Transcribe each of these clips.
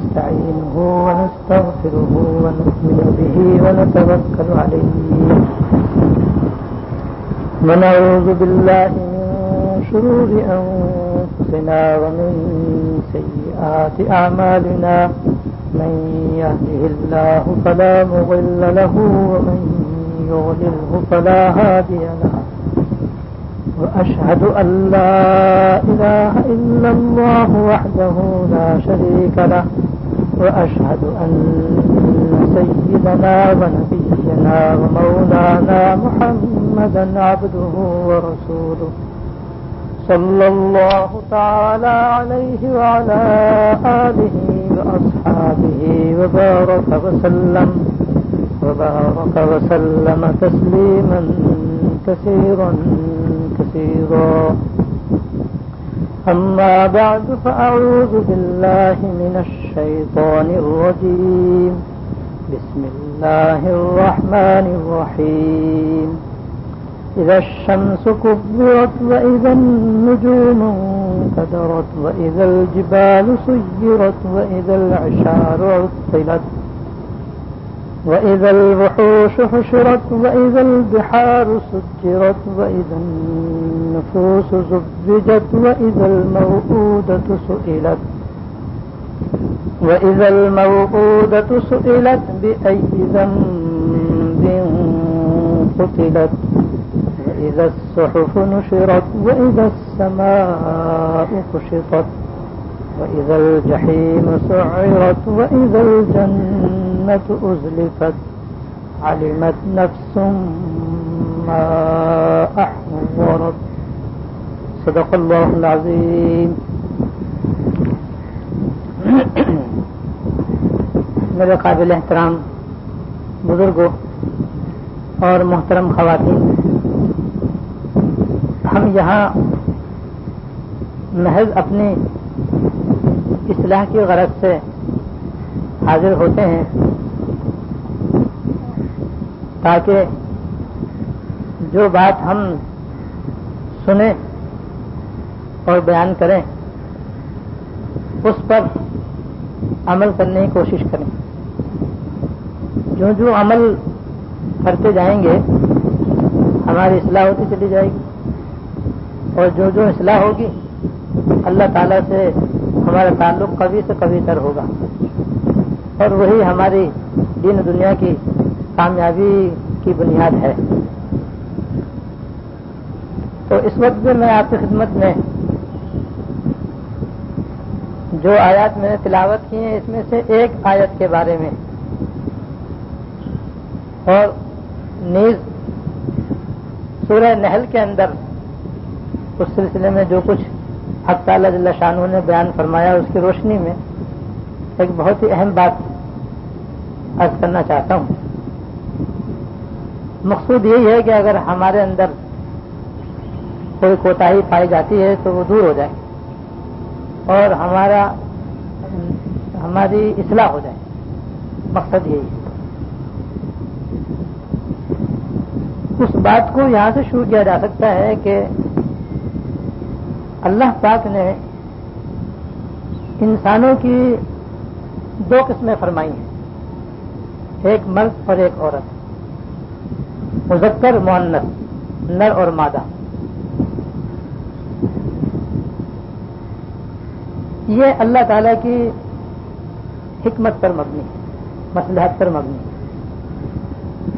ونستعينه ونستغفره ونؤمن به ونتوكل عليه ونعوذ بالله من شرور أنفسنا ومن سيئات أعمالنا من يهده الله فلا مضل له ومن يضلله فلا هادي له وأشهد أن لا إله إلا الله وحده لا شريك له وأشهد أن سيدنا ونبينا ومولانا محمدا عبده ورسوله صلى الله تعالى عليه وعلى آله وأصحابه وبارك وسلم تسليما كثيرا أما بعد فأعوذ بالله من الشيطان الرجيم بسم الله الرحمن الرحيم إذا الشمس كبرت وإذا النجوم انكدرت وإذا الجبال سيرت وإذا العشار عطلت وإذا الوحوش حشرت وإذا البحار سجرت وإذا النفوس زوجت وإذا الموءودة سئلت بأي ذنب قتلت وإذا الصحف نشرت وإذا السماء كشطت وإذا الجحيم سعرت وإذا الجنة أزلفت علمت نفس ما أحضرت صدق الله العظيم. میرے قابل احترام بزرگوں اور محترم خواتین، ہم یہاں محض اپنی اصلاح کی غرض سے حاضر ہوتے ہیں تاکہ جو بات ہم سنیں اور بیان کریں اس پر عمل کرنے کی کوشش کریں. جو عمل کرتے جائیں گے ہماری اصلاح ہوتی چلی جائے گی، اور جو اصلاح ہوگی اللہ تعالیٰ سے ہمارا تعلق قوی سے قوی تر ہوگا، اور وہی ہماری دین و دنیا کی کامیابی کی بنیاد ہے. تو اس وقت میں آپ کی خدمت میں جو آیات میں نے تلاوت کی ہیں اس میں سے ایک آیت کے بارے میں اور نیز سورہ نحل کے اندر اس سلسلے میں جو کچھ حق تعالیٰ جل شانہ نے بیان فرمایا اس کی روشنی میں ایک بہت ہی اہم بات عرض کرنا چاہتا ہوں. مقصود یہی ہے کہ اگر ہمارے اندر کوئی کوتاہی پائی جاتی ہے تو وہ دور ہو جائے اور ہماری اصلاح ہو جائے. مقصد یہی ہے. اس بات کو یہاں سے شروع کیا جا سکتا ہے کہ اللہ پاک نے انسانوں کی دو قسمیں فرمائی ہیں، ایک مرد اور ایک عورت، مذکر مؤنث، نر اور مادہ. یہ اللہ تعالیٰ کی حکمت پر مبنی ہے، مصلحت پر مبنی ہے.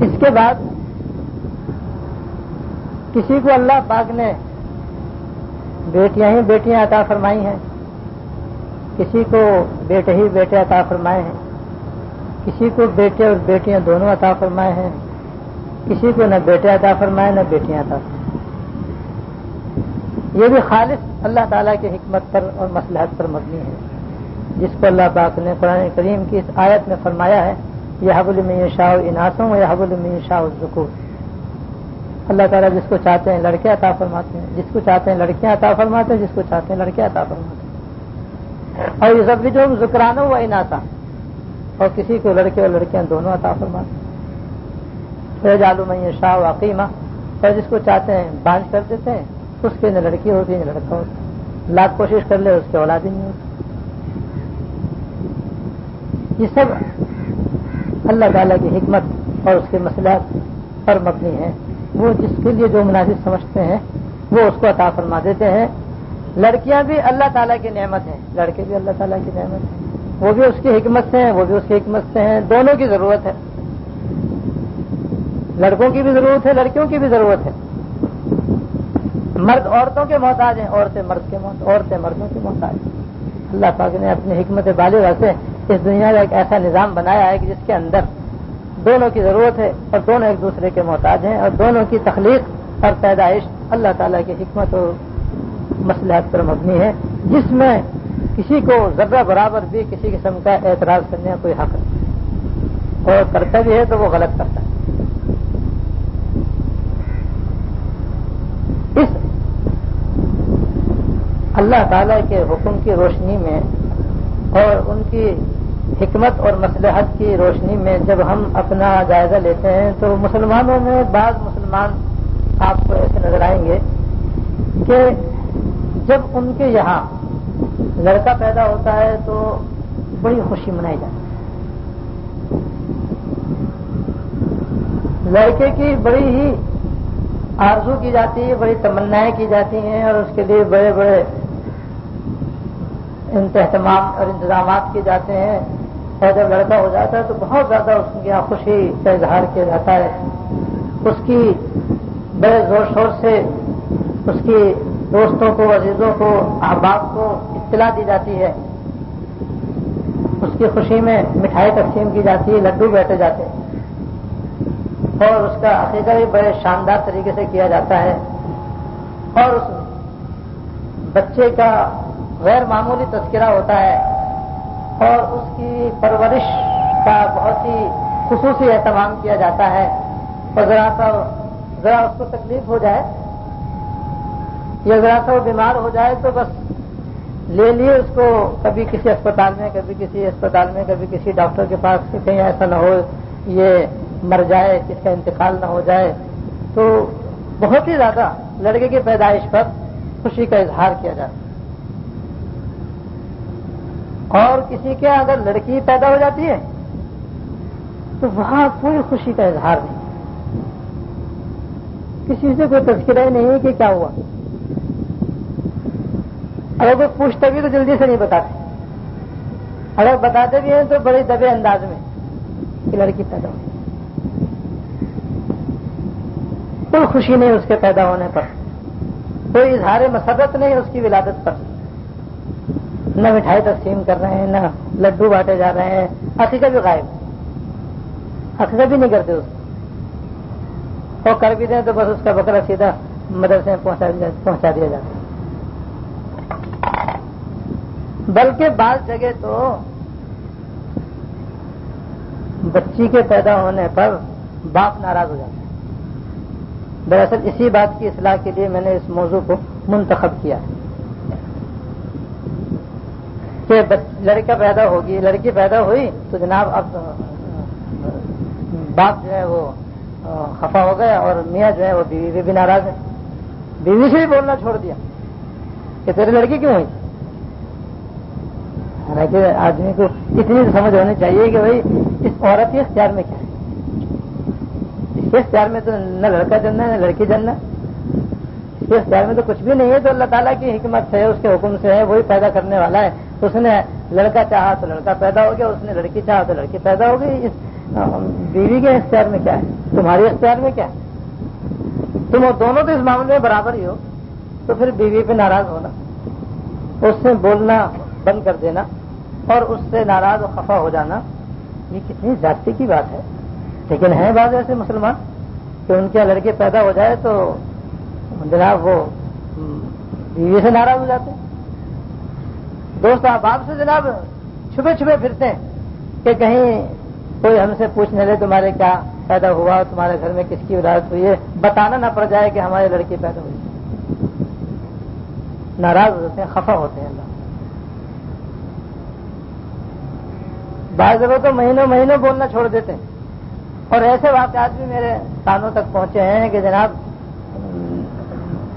اس کے بعد کسی کو اللہ پاک نے بیٹیاں ہی بیٹیاں عطا فرمائی ہیں، کسی کو بیٹے ہی بیٹے عطا فرمائے ہیں، کسی کو بیٹے اور بیٹیاں دونوں عطا فرمائے ہیں، کسی کو نہ بیٹے عطا فرمائے نہ بیٹیاں عطا فرمائے. یہ بھی خالص اللہ تعالیٰ کی حکمت پر اور مصلحت پر مبنی ہے، جس کو اللہ پاک نے قرآن کریم کی اس آیت میں فرمایا ہے یَهَبُ لِمَن يَشَاءُ إِنَاثًا وَيَهَبُ لِمَن يَشَاءُ الذُّكُورَ. اللہ تعالیٰ جس کو چاہتے ہیں لڑکے عطا فرماتے ہیں، جس کو چاہتے ہیں لڑکیاں عطا فرماتے ہیں، جس کو چاہتے ہیں لڑکے عطا فرماتے ہیں. اور یُزَوِّجُهُمْ ذُكْرَانًا وَإِنَاثًا، اور کسی کو لڑکے اور لڑکیاں دونوں عطا فرماتے ہیں. فَيَجْعَلُ مَن يَشَاءُ عَقِيمًا، اور جس کو چاہتے ہیں بانجھ کر دیتے ہیں، اس کے نہ لڑکی ہوتی نہ لڑکا ہوتا، لاکھ کوشش کر لے اس کے اولاد ہی نہیں ہوتی. یہ سب اللہ تعالیٰ کی حکمت اور اس کے مصلحت پر مبنی ہے. وہ جس کے لیے جو مناسب سمجھتے ہیں وہ اس کو عطا فرما دیتے ہیں. لڑکیاں بھی اللہ تعالیٰ کی نعمت ہیں, لڑکے بھی اللہ تعالیٰ کی نعمت ہیں. وہ بھی اس کی حکمت سے ہیں, وہ بھی اس کی حکمت سے ہیں. دونوں کی ضرورت ہے, لڑکوں کی بھی ضرورت ہے, لڑکیوں کی بھی ضرورت ہے. مرد عورتوں کے محتاج ہیں, عورتیں مردوں کے محتاج ہیں. اللہ پاک نے اپنی حکمت بالغہ سے اس دنیا کا ایک ایسا نظام بنایا ہے کہ جس کے اندر دونوں کی ضرورت ہے اور دونوں ایک دوسرے کے محتاج ہیں, اور دونوں کی تخلیق اور پیدائش اللہ تعالیٰ کی حکمت اور مصلحت پر مبنی ہے, جس میں کسی کو ذرہ برابر بھی کسی قسم کا اعتراض کرنے کا کوئی حق نہیں, اور کرتا بھی ہے تو وہ غلط کرتا ہے. اس اللہ تعالیٰ کے حکم کی روشنی میں اور ان کی حکمت اور مصلحت کی روشنی میں جب ہم اپنا جائزہ لیتے ہیں تو مسلمانوں میں بعض مسلمان آپ کو ایسے نظر آئیں گے کہ جب ان کے یہاں لڑکا پیدا ہوتا ہے تو بڑی خوشی منائی جاتی ہے. لڑکے کی بڑی ہی آرزو کی جاتی ہے, بڑی تمنائیں کی جاتی ہیں, اور اس کے لیے بڑے بڑے اہتمام اور انتظامات کیے جاتے ہیں. اور جب لڑکا ہو جاتا ہے تو بہت زیادہ اس کے یہاں خوشی کا اظہار کیا جاتا ہے. اس کی بڑے زور شور سے اس کی دوستوں کو, عزیزوں کو, احباب کو اطلاع دی جاتی ہے. اس کی خوشی میں مٹھائی تقسیم کی جاتی ہے, لڈو بیٹھے جاتے ہیں, اور اس کا عقیدہ بھی بڑے شاندار طریقے سے کیا جاتا ہے. اور اس بچے کا غیر معمولی تذکرہ ہوتا ہے, اور اس کی پرورش کا بہت ہی خصوصی اہتمام کیا جاتا ہے. اور ذرا اس کو تکلیف ہو جائے یا ذرا سا وہ بیمار ہو جائے تو بس لے لیے اس کو, کبھی کسی اسپتال میں, کبھی کسی اسپتال میں, کبھی کسی ڈاکٹر کے پاس, کہ کہیں ایسا نہ ہو یہ مر جائے, کس کا انتقال نہ ہو جائے. تو بہت ہی زیادہ لڑکے کی پیدائش پر خوشی کا اظہار کیا جاتا ہے. اور کسی کے اگر لڑکی پیدا ہو جاتی ہے تو وہاں کوئی خوشی کا اظہار نہیں, کسی سے کوئی تذکرہ ہی نہیں ہے کہ کیا ہوا. اگر کوئی پوچھتا بھی تو جلدی سے نہیں بتاتے, اگر بتاتے بھی ہیں تو بڑے دبے انداز میں کہ لڑکی پیدا ہوئی. کوئی خوشی نہیں اس کے پیدا ہونے پر, کوئی اظہار مسرت نہیں اس کی ولادت پر. نہ مٹھائی تقسیم کر رہے ہیں, نہ لڈو بانٹے جا رہے ہیں. عقیقہ بھی غائب, عقیقہ بھی نہیں کرتے اس کو, اور کر بھی دیں تو بس اس کا بکرا سیدھا مدرسے میں پہنچا دیا جاتا ہے. بلکہ بعض جگہ تو بچی کے پیدا ہونے پر باپ ناراض ہو جاتا ہے. دراصل اسی بات کی اصلاح کے لیے میں نے اس موضوع کو منتخب کیا ہے کہ لڑکا پیدا ہوگی, لڑکی پیدا ہوئی تو جناب اب باپ جو ہے وہ خفا ہو گیا, اور میاں جو ہے وہ بیوی بھی ناراض ہے. بیوی سے بھی بولنا چھوڑ دیا کہ تیری لڑکی کیوں ہوئی. حالانکہ آدمی کو اتنی سمجھ ہونی چاہیے کہ بھائی اس عورت کے اختیار میں کیا ہے. اس کے اختیار میں تو نہ لڑکا جننا ہے نہ لڑکی جننا, اس کے اختیار میں تو کچھ بھی نہیں ہے. تو اللہ تعالیٰ کی حکمت سے, اس کے حکم سے ہے, وہی پیدا کرنے والا ہے. اس نے لڑکا چاہا تو لڑکا پیدا ہو گیا, اس نے لڑکی چاہا تو لڑکی پیدا ہو گئی. اس بیوی کے اختیار میں کیا ہے, تمہارے اختیار میں کیا ہے. تم دونوں تو اس معاملے میں برابر ہی ہو, تو پھر بیوی پہ ناراض ہونا, اس سے بولنا بند کر دینا, اور اس سے ناراض و خفا ہو جانا, یہ کتنی زیادتی کی بات ہے. لیکن ہیں بعض ایسے مسلمان کہ ان کے لڑکے پیدا ہو جائے تو جناب وہ بیوی سے ناراض ہو جاتے ہیں. دوست احباب سے جناب چھپے چھپے پھرتے ہیں کہ کہیں کوئی ہم سے پوچھنے لے تمہارے کیا پیدا ہوا, تمہارے گھر میں کس کی ولادت ہوئی ہے, بتانا نہ پڑ جائے کہ ہماری لڑکی پیدا ہوئی. ناراض ہوتے ہیں, خفا ہوتے ہیں. اللہ بعض جگہ تو مہینوں مہینوں بولنا چھوڑ دیتے ہیں. اور ایسے واقعات بھی میرے کانوں تک پہنچے ہیں کہ جناب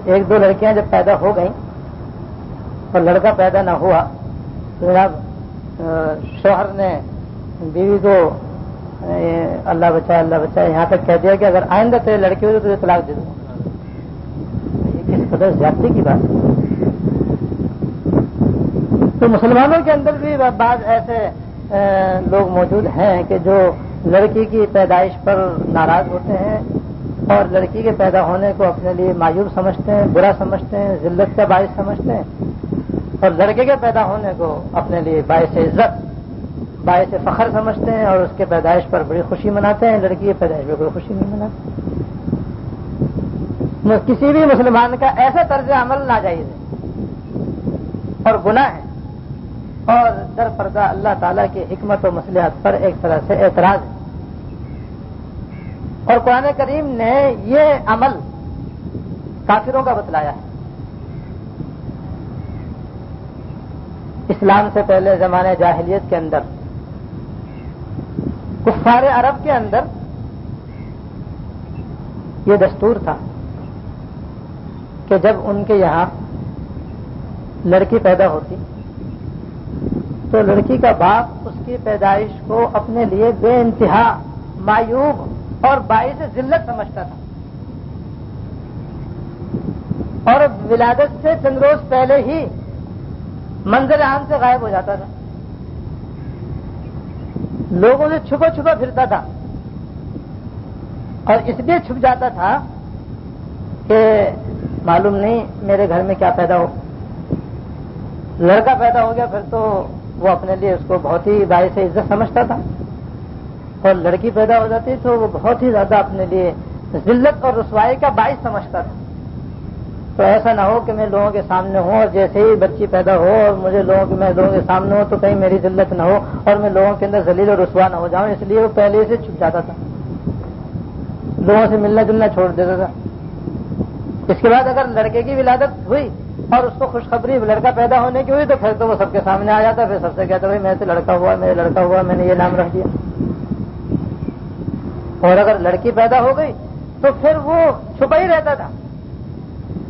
ایک دو لڑکیاں جب پیدا ہو گئیں اور لڑکا پیدا نہ ہوا تو جناب شوہر نے بیوی کو اللہ بچائے یہاں تک کہہ دیا کہ اگر آئندہ تیرے لڑکی ہو تو تجھے طلاق دے دوں گا، یہ کس قدر زیادتی کی بات ہے۔ تو مسلمانوں کے اندر بھی بعض ایسے لوگ موجود ہیں کہ جو لڑکی کی پیدائش پر ناراض ہوتے ہیں اور لڑکی کے پیدا ہونے کو اپنے لیے معیوب سمجھتے ہیں، برا سمجھتے ہیں، ذلت کا باعث سمجھتے ہیں، اور لڑکے کے پیدا ہونے کو اپنے لیے باعث عزت، باعث فخر سمجھتے ہیں اور اس کے پیدائش پر بڑی خوشی مناتے ہیں، لڑکی کی پیدائش پر کوئی خوشی نہیں مناتے۔ کسی بھی مسلمان کا ایسا طرز عمل ناجائز ہے اور گناہ ہے اور در پردہ اللہ تعالیٰ کی حکمت و مصلحت پر ایک طرح سے اعتراض ہے، اور قرآن کریم نے یہ عمل کافروں کا بتلایا ہے۔ اسلام سے پہلے زمانے جاہلیت کے اندر کفار عرب کے اندر یہ دستور تھا کہ جب ان کے یہاں لڑکی پیدا ہوتی تو لڑکی کا باپ اس کی پیدائش کو اپنے لیے بے انتہا معیوب اور باعث ذلت سمجھتا تھا، اور ولادت سے چند روز پہلے ہی منظر عام سے غائب ہو جاتا تھا، لوگوں سے چھپا چھپا پھرتا تھا، اور اس لیے چھپ جاتا تھا کہ معلوم نہیں میرے گھر میں کیا پیدا ہو۔ لڑکا پیدا ہو گیا پھر تو وہ اپنے لیے اس کو بہت ہی باعث عزت سمجھتا تھا، اور لڑکی پیدا ہو جاتی تو وہ بہت ہی زیادہ اپنے لیے ذلت اور رسوائی کا باعث سمجھتا تھا۔ تو ایسا نہ ہو کہ میں لوگوں کے سامنے ہوں اور جیسے ہی بچی پیدا ہو اور میں لوگوں کے سامنے ہوں تو کہیں میری ذلت نہ ہو اور میں لوگوں کے اندر ذلیل اور رسوا نہ ہو جاؤں، اس لیے وہ پہلے سے چھپ جاتا تھا، لوگوں سے ملنا جلنا چھوڑ دیتا تھا۔ اس کے بعد اگر لڑکے کی ولادت ہوئی اور اس کو خوشخبری لڑکا پیدا ہونے کی ہوئی تو پھر تو وہ سب کے سامنے آ جاتا، پھر سب سے کہتا بھائی میں سے لڑکا ہوا، میرے لڑکا ہوا، میں نے یہ نام رکھ دیا۔ اور اگر لڑکی پیدا ہو گئی تو پھر وہ چھپا ہی رہتا تھا،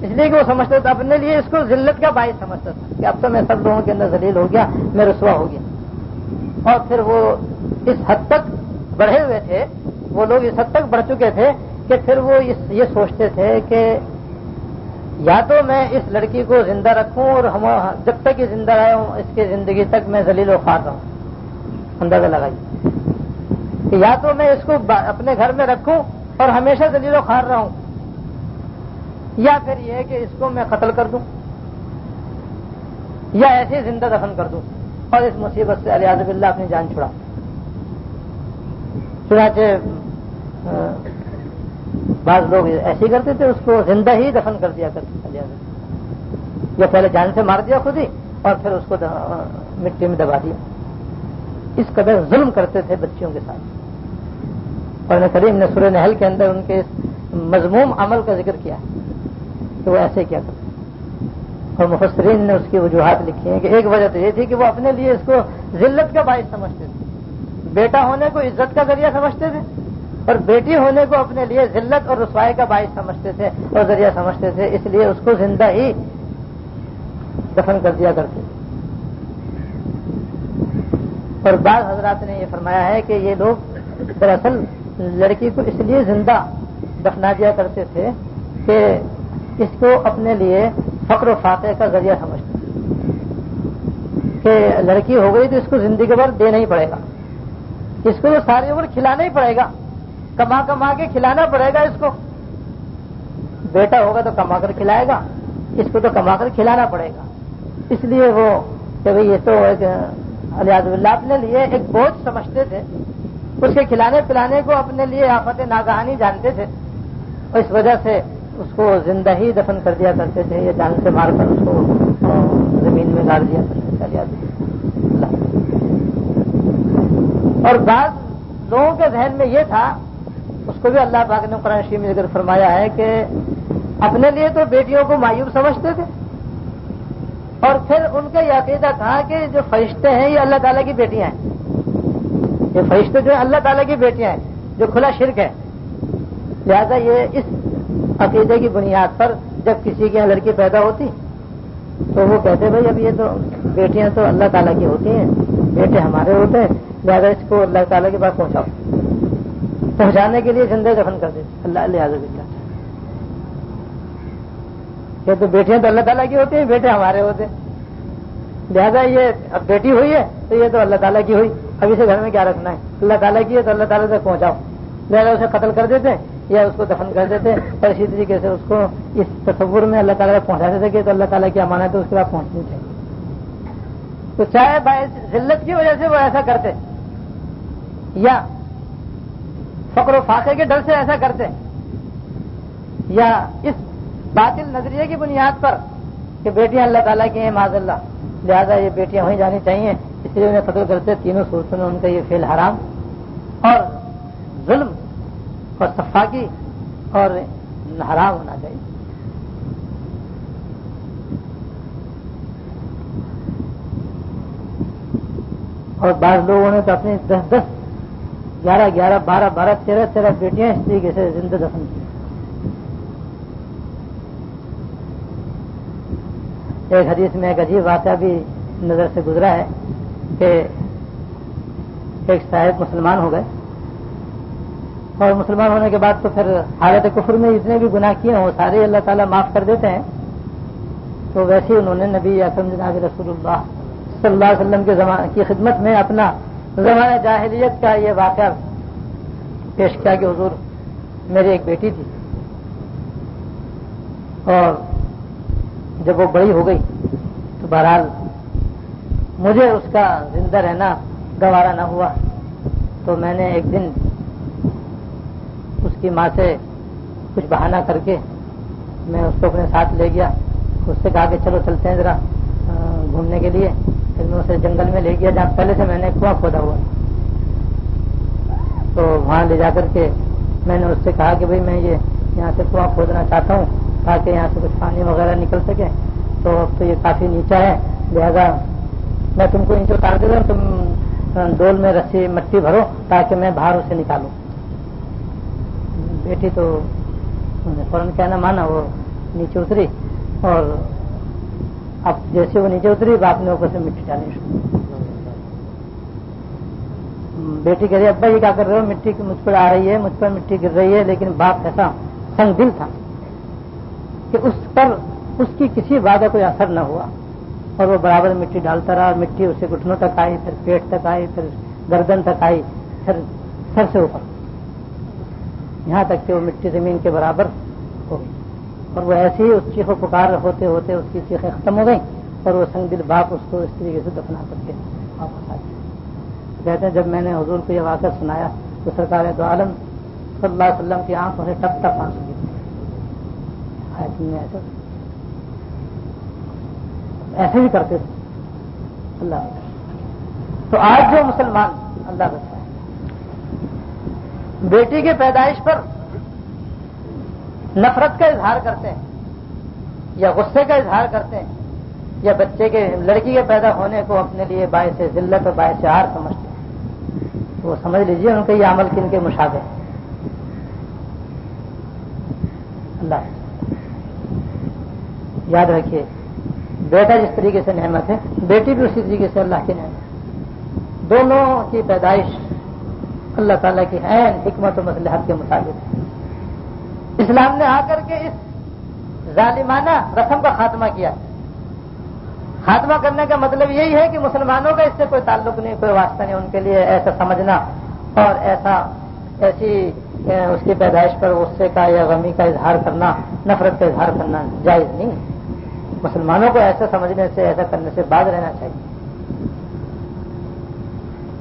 اس لیے کہ وہ سمجھتا تھا اپنے لیے اس کو ذلت کا باعث سمجھتا تھا کہ اب تو میں سب لوگوں کے اندر ذلیل ہو گیا، میں رسوا ہو گیا۔ اور پھر وہ اس حد تک بڑھے ہوئے تھے، وہ لوگ اس حد تک بڑھ چکے تھے کہ پھر وہ یہ سوچتے تھے کہ یا تو میں اس لڑکی کو زندہ رکھوں اور جب تک یہ زندہ رہے ہوں اس کی زندگی تک میں ذلیل و خوار رہوں، اندازہ لگائیے کہ یا تو میں اس کو اپنے گھر میں رکھوں اور ہمیشہ ذلیل و خوار رہوں، یا پھر یہ کہ اس کو میں قتل کر دوں یا ایسے زندہ دفن کر دوں اور اس مصیبت سے علیاذ باللہ اپنی جان چھڑا۔ چنانچہ بعض لوگ ایسے ہی کرتے تھے، اس کو زندہ ہی دفن کر دیا کرتے تھے، یا پہلے جان سے مار دیا خود ہی اور پھر اس کو مٹی میں دبا دیا۔ اس قدر ظلم کرتے تھے بچیوں کے ساتھ۔ قرآن کریم نے سورہ نحل کے اندر ان کے اس مذموم عمل کا ذکر کیا کہ وہ ایسے کیا کرتے، اور مفسرین نے اس کی وجوہات لکھی ہیں کہ ایک وجہ تو یہ تھی کہ وہ اپنے لیے اس کو ذلت کا باعث سمجھتے تھے، بیٹا ہونے کو عزت کا ذریعہ سمجھتے تھے اور بیٹی ہونے کو اپنے لیے ذلت اور رسوائی کا باعث سمجھتے تھے اور ذریعہ سمجھتے تھے، اس لیے اس کو زندہ ہی دفن کر دیا کرتے تھے۔ اور بعض حضرات نے یہ فرمایا ہے کہ یہ لوگ دراصل لڑکی کو اس لیے زندہ دفنا دیا کرتے تھے کہ اس کو اپنے لیے فقر و فاقے کا ذریعہ سمجھتے تھے کہ لڑکی ہو گئی تو اس کو زندگی بھر دینا ہی پڑے گا، اس کو تو ساری عمر کھلانا ہی پڑے گا، کما کما کے کھلانا پڑے گا، اس کو بیٹا ہوگا تو کما کر کھلائے گا، اس کو تو کما کر کھلانا پڑے گا۔ اس لیے وہ کہ بھئی یہ تو ایک علیاذ باللہ اپنے لیے ایک بوجھ سمجھتے تھے، اس کے کھلانے پلانے کو اپنے لیے آفت ناگہانی جانتے تھے، اور اس وجہ سے اس کو زندہ ہی دفن کر دیا کرتے تھے یا جان سے مار کر اس کو زمین میں گاڑ دیا کرتے تھے علیاذ باللہ۔ اور بعض لوگوں کے ذہن میں یہ تھا، اس کو بھی اللہ پاک نے قرآن شریف میں ذکر فرمایا ہے کہ اپنے لیے تو بیٹیوں کو معیوب سمجھتے تھے، اور پھر ان کا یہ عقیدہ تھا کہ جو فرشتے ہیں یہ اللہ تعالیٰ کی بیٹیاں ہیں، یہ فرشتے جو ہیں اللہ تعالیٰ کی بیٹیاں ہیں، جو کھلا شرک ہے۔ لہذا یہ اس عقیدے کی بنیاد پر جب کسی کے یہاں لڑکی پیدا ہوتی تو وہ کہتے بھائی اب یہ تو بیٹیاں تو اللہ تعالیٰ کی ہوتی ہیں، بیٹے ہمارے ہوتے ہیں، لہٰذا اس کو اللہ تعالیٰ کے پاس پہنچاؤ. پہنچانے کے لیے زندہ دفن کر دیتے اللہ لہٰذا باللہ. یہ تو بیٹیاں تو اللہ تعالیٰ کی ہوتی ہیں, بیٹے ہمارے ہوتے ہیں. لہٰذا یہ اب بیٹی ہوئی ہے تو یہ تو اللہ تعالیٰ کی ہوئی, اب اسے گھر میں کیا رکھنا ہے, اللہ تعالیٰ کی ہے تو اللہ تعالیٰ تک پہنچاؤ. لہٰذا اسے قتل کر دیتے ہیں یا اس کو دفن کر دیتے ہیں, اور اسی طریقے سے اس کو اس تصور میں اللہ تعالیٰ تک پہنچا دیتے کہ تو اللہ تعالیٰ کی امانت ہے, اس کے بعد پہنچنی چاہیے. تو چاہے باعث ذلت کی وجہ سے وہ ایسا کرتے یا فقر و فاقے کے ڈر سے ایسا کرتے یا اس باطل نظریے کی بنیاد پر کہ بیٹیاں اللہ تعالیٰ کی ہیں معاذ اللہ, لہذا یہ بیٹیاں وہیں جانی چاہیے, اس لیے انہیں قتل کرتے. تینوں صورتوں میں ان کا یہ فعل حرام اور ظلم اور صفاقی اور حرام ہونا چاہیے. اور بعض لوگوں نے تو اپنی 10-10, 11-11, 12-12, 13-13 بیٹیاں اس طریقے سے زندہ دفن کی. ایک حدیث میں ایک عجیب واقعہ بھی نظر سے گزرا ہے کہ ایک صاحب مسلمان ہو گئے, اور مسلمان ہونے کے بعد تو پھر حالت کفر میں جتنے بھی گناہ کیے ہوں وہ سارے اللہ تعالیٰ معاف کر دیتے ہیں. تو ویسے ہی انہوں نے نبی اکرم جناب رسول اللہ صلی اللہ علیہ وسلم کی خدمت میں اپنا زمانہ جاہلیت کا یہ واقعہ پیش کیا کہ حضور میری ایک بیٹی تھی, اور جب وہ بڑی ہو گئی تو بہرحال مجھے اس کا زندہ رہنا گوارا نہ ہوا, تو میں نے ایک دن اس کی ماں سے کچھ بہانہ کر کے میں اس کو اپنے ساتھ لے گیا. اس سے کہا کہ چلو چلتے ہیں ذرا گھومنے کے لیے. پھر میں اسے جنگل میں لے گیا جہاں پہلے سے میں نے کنواں کھودا ہوا, تو وہاں لے جا کر کے میں نے اس سے کہا کہ بھئی میں یہ یہاں سے کنواں کھودنا چاہتا ہوں تاکہ یہاں سے کچھ پانی وغیرہ نکل سکے, تو اب تو یہ کافی نیچا ہے, لہذا میں تم کو نیچے اتار دے رہا ہوں, تم ڈول میں رسی مٹی بھرو تاکہ میں باہر اسے نکالوں. بیٹی تو فوراً کہنا مانا, وہ نیچے اتری, اور اب جیسے وہ نیچے اتری باپ نے اوپر سے مٹی ڈالنی شروع. بیٹی کہہ رہی ابا یہ کیا کر رہے ہو, مٹی مجھ پر آ رہی ہے, مجھ پر مٹی گر رہی ہے. لیکن باپ ایسا سنگ دل تھا کہ اس پر اس کی کسی بات کا کوئی اثر نہ ہوا, اور وہ برابر مٹی ڈالتا رہا. مٹی اسے گھٹنوں تک آئی, پھر پیٹ تک آئی, پھر گردن تک آئی, پھر سر سے اوپر, یہاں تک کہ وہ مٹی زمین کے برابر ہو گئی. اور وہ ایسے ہی اس چیخ و پکار ہوتے ہوتے اس کی چیخیں ختم ہو گئیں, اور وہ سنگ دل باپ اس کو اس طریقے سے دفنا کر کے واپس آ گئے. کہتے ہیں جب میں نے حضور کو یہ واقعہ سنایا تو سرکار دو عالم صلی اللہ علیہ وسلم کی آنکھوں سے ٹپ ٹپ آنسو گرے. ایسے ہی کرتے تھے اللہ. تو آج جو مسلمان اللہ بچائے بیٹی کے پیدائش پر نفرت کا اظہار کرتے ہیں یا غصے کا اظہار کرتے ہیں, یا بچے کے لڑکی کے پیدا ہونے کو اپنے لیے باعث ذلت اور باعث عار سمجھتے ہیں, تو وہ سمجھ لیجیے ان کا یہ عمل کن کے مشابہ ہے. اللہ یاد رکھیے, بیٹا جس طریقے سے نعمت ہے بیٹی بھی اسی طریقے سے اللہ کی نعمت ہے. دونوں کی پیدائش اللہ تعالیٰ کی عین حکمت و مصلحت کے مطابق ہے. اسلام نے آ کر کے اس ظالمانہ رسم کا خاتمہ کیا. خاتمہ کرنے کا مطلب یہی ہے کہ مسلمانوں کا اس سے کوئی تعلق نہیں, کوئی واسطہ نہیں. ان کے لیے ایسا سمجھنا اور ایسی اس کی پیدائش پر غصے کا یا غمی کا اظہار کرنا, نفرت کا اظہار کرنا جائز نہیں. مسلمانوں کو ایسا سمجھنے سے, ایسا کرنے سے باز رہنا چاہیے.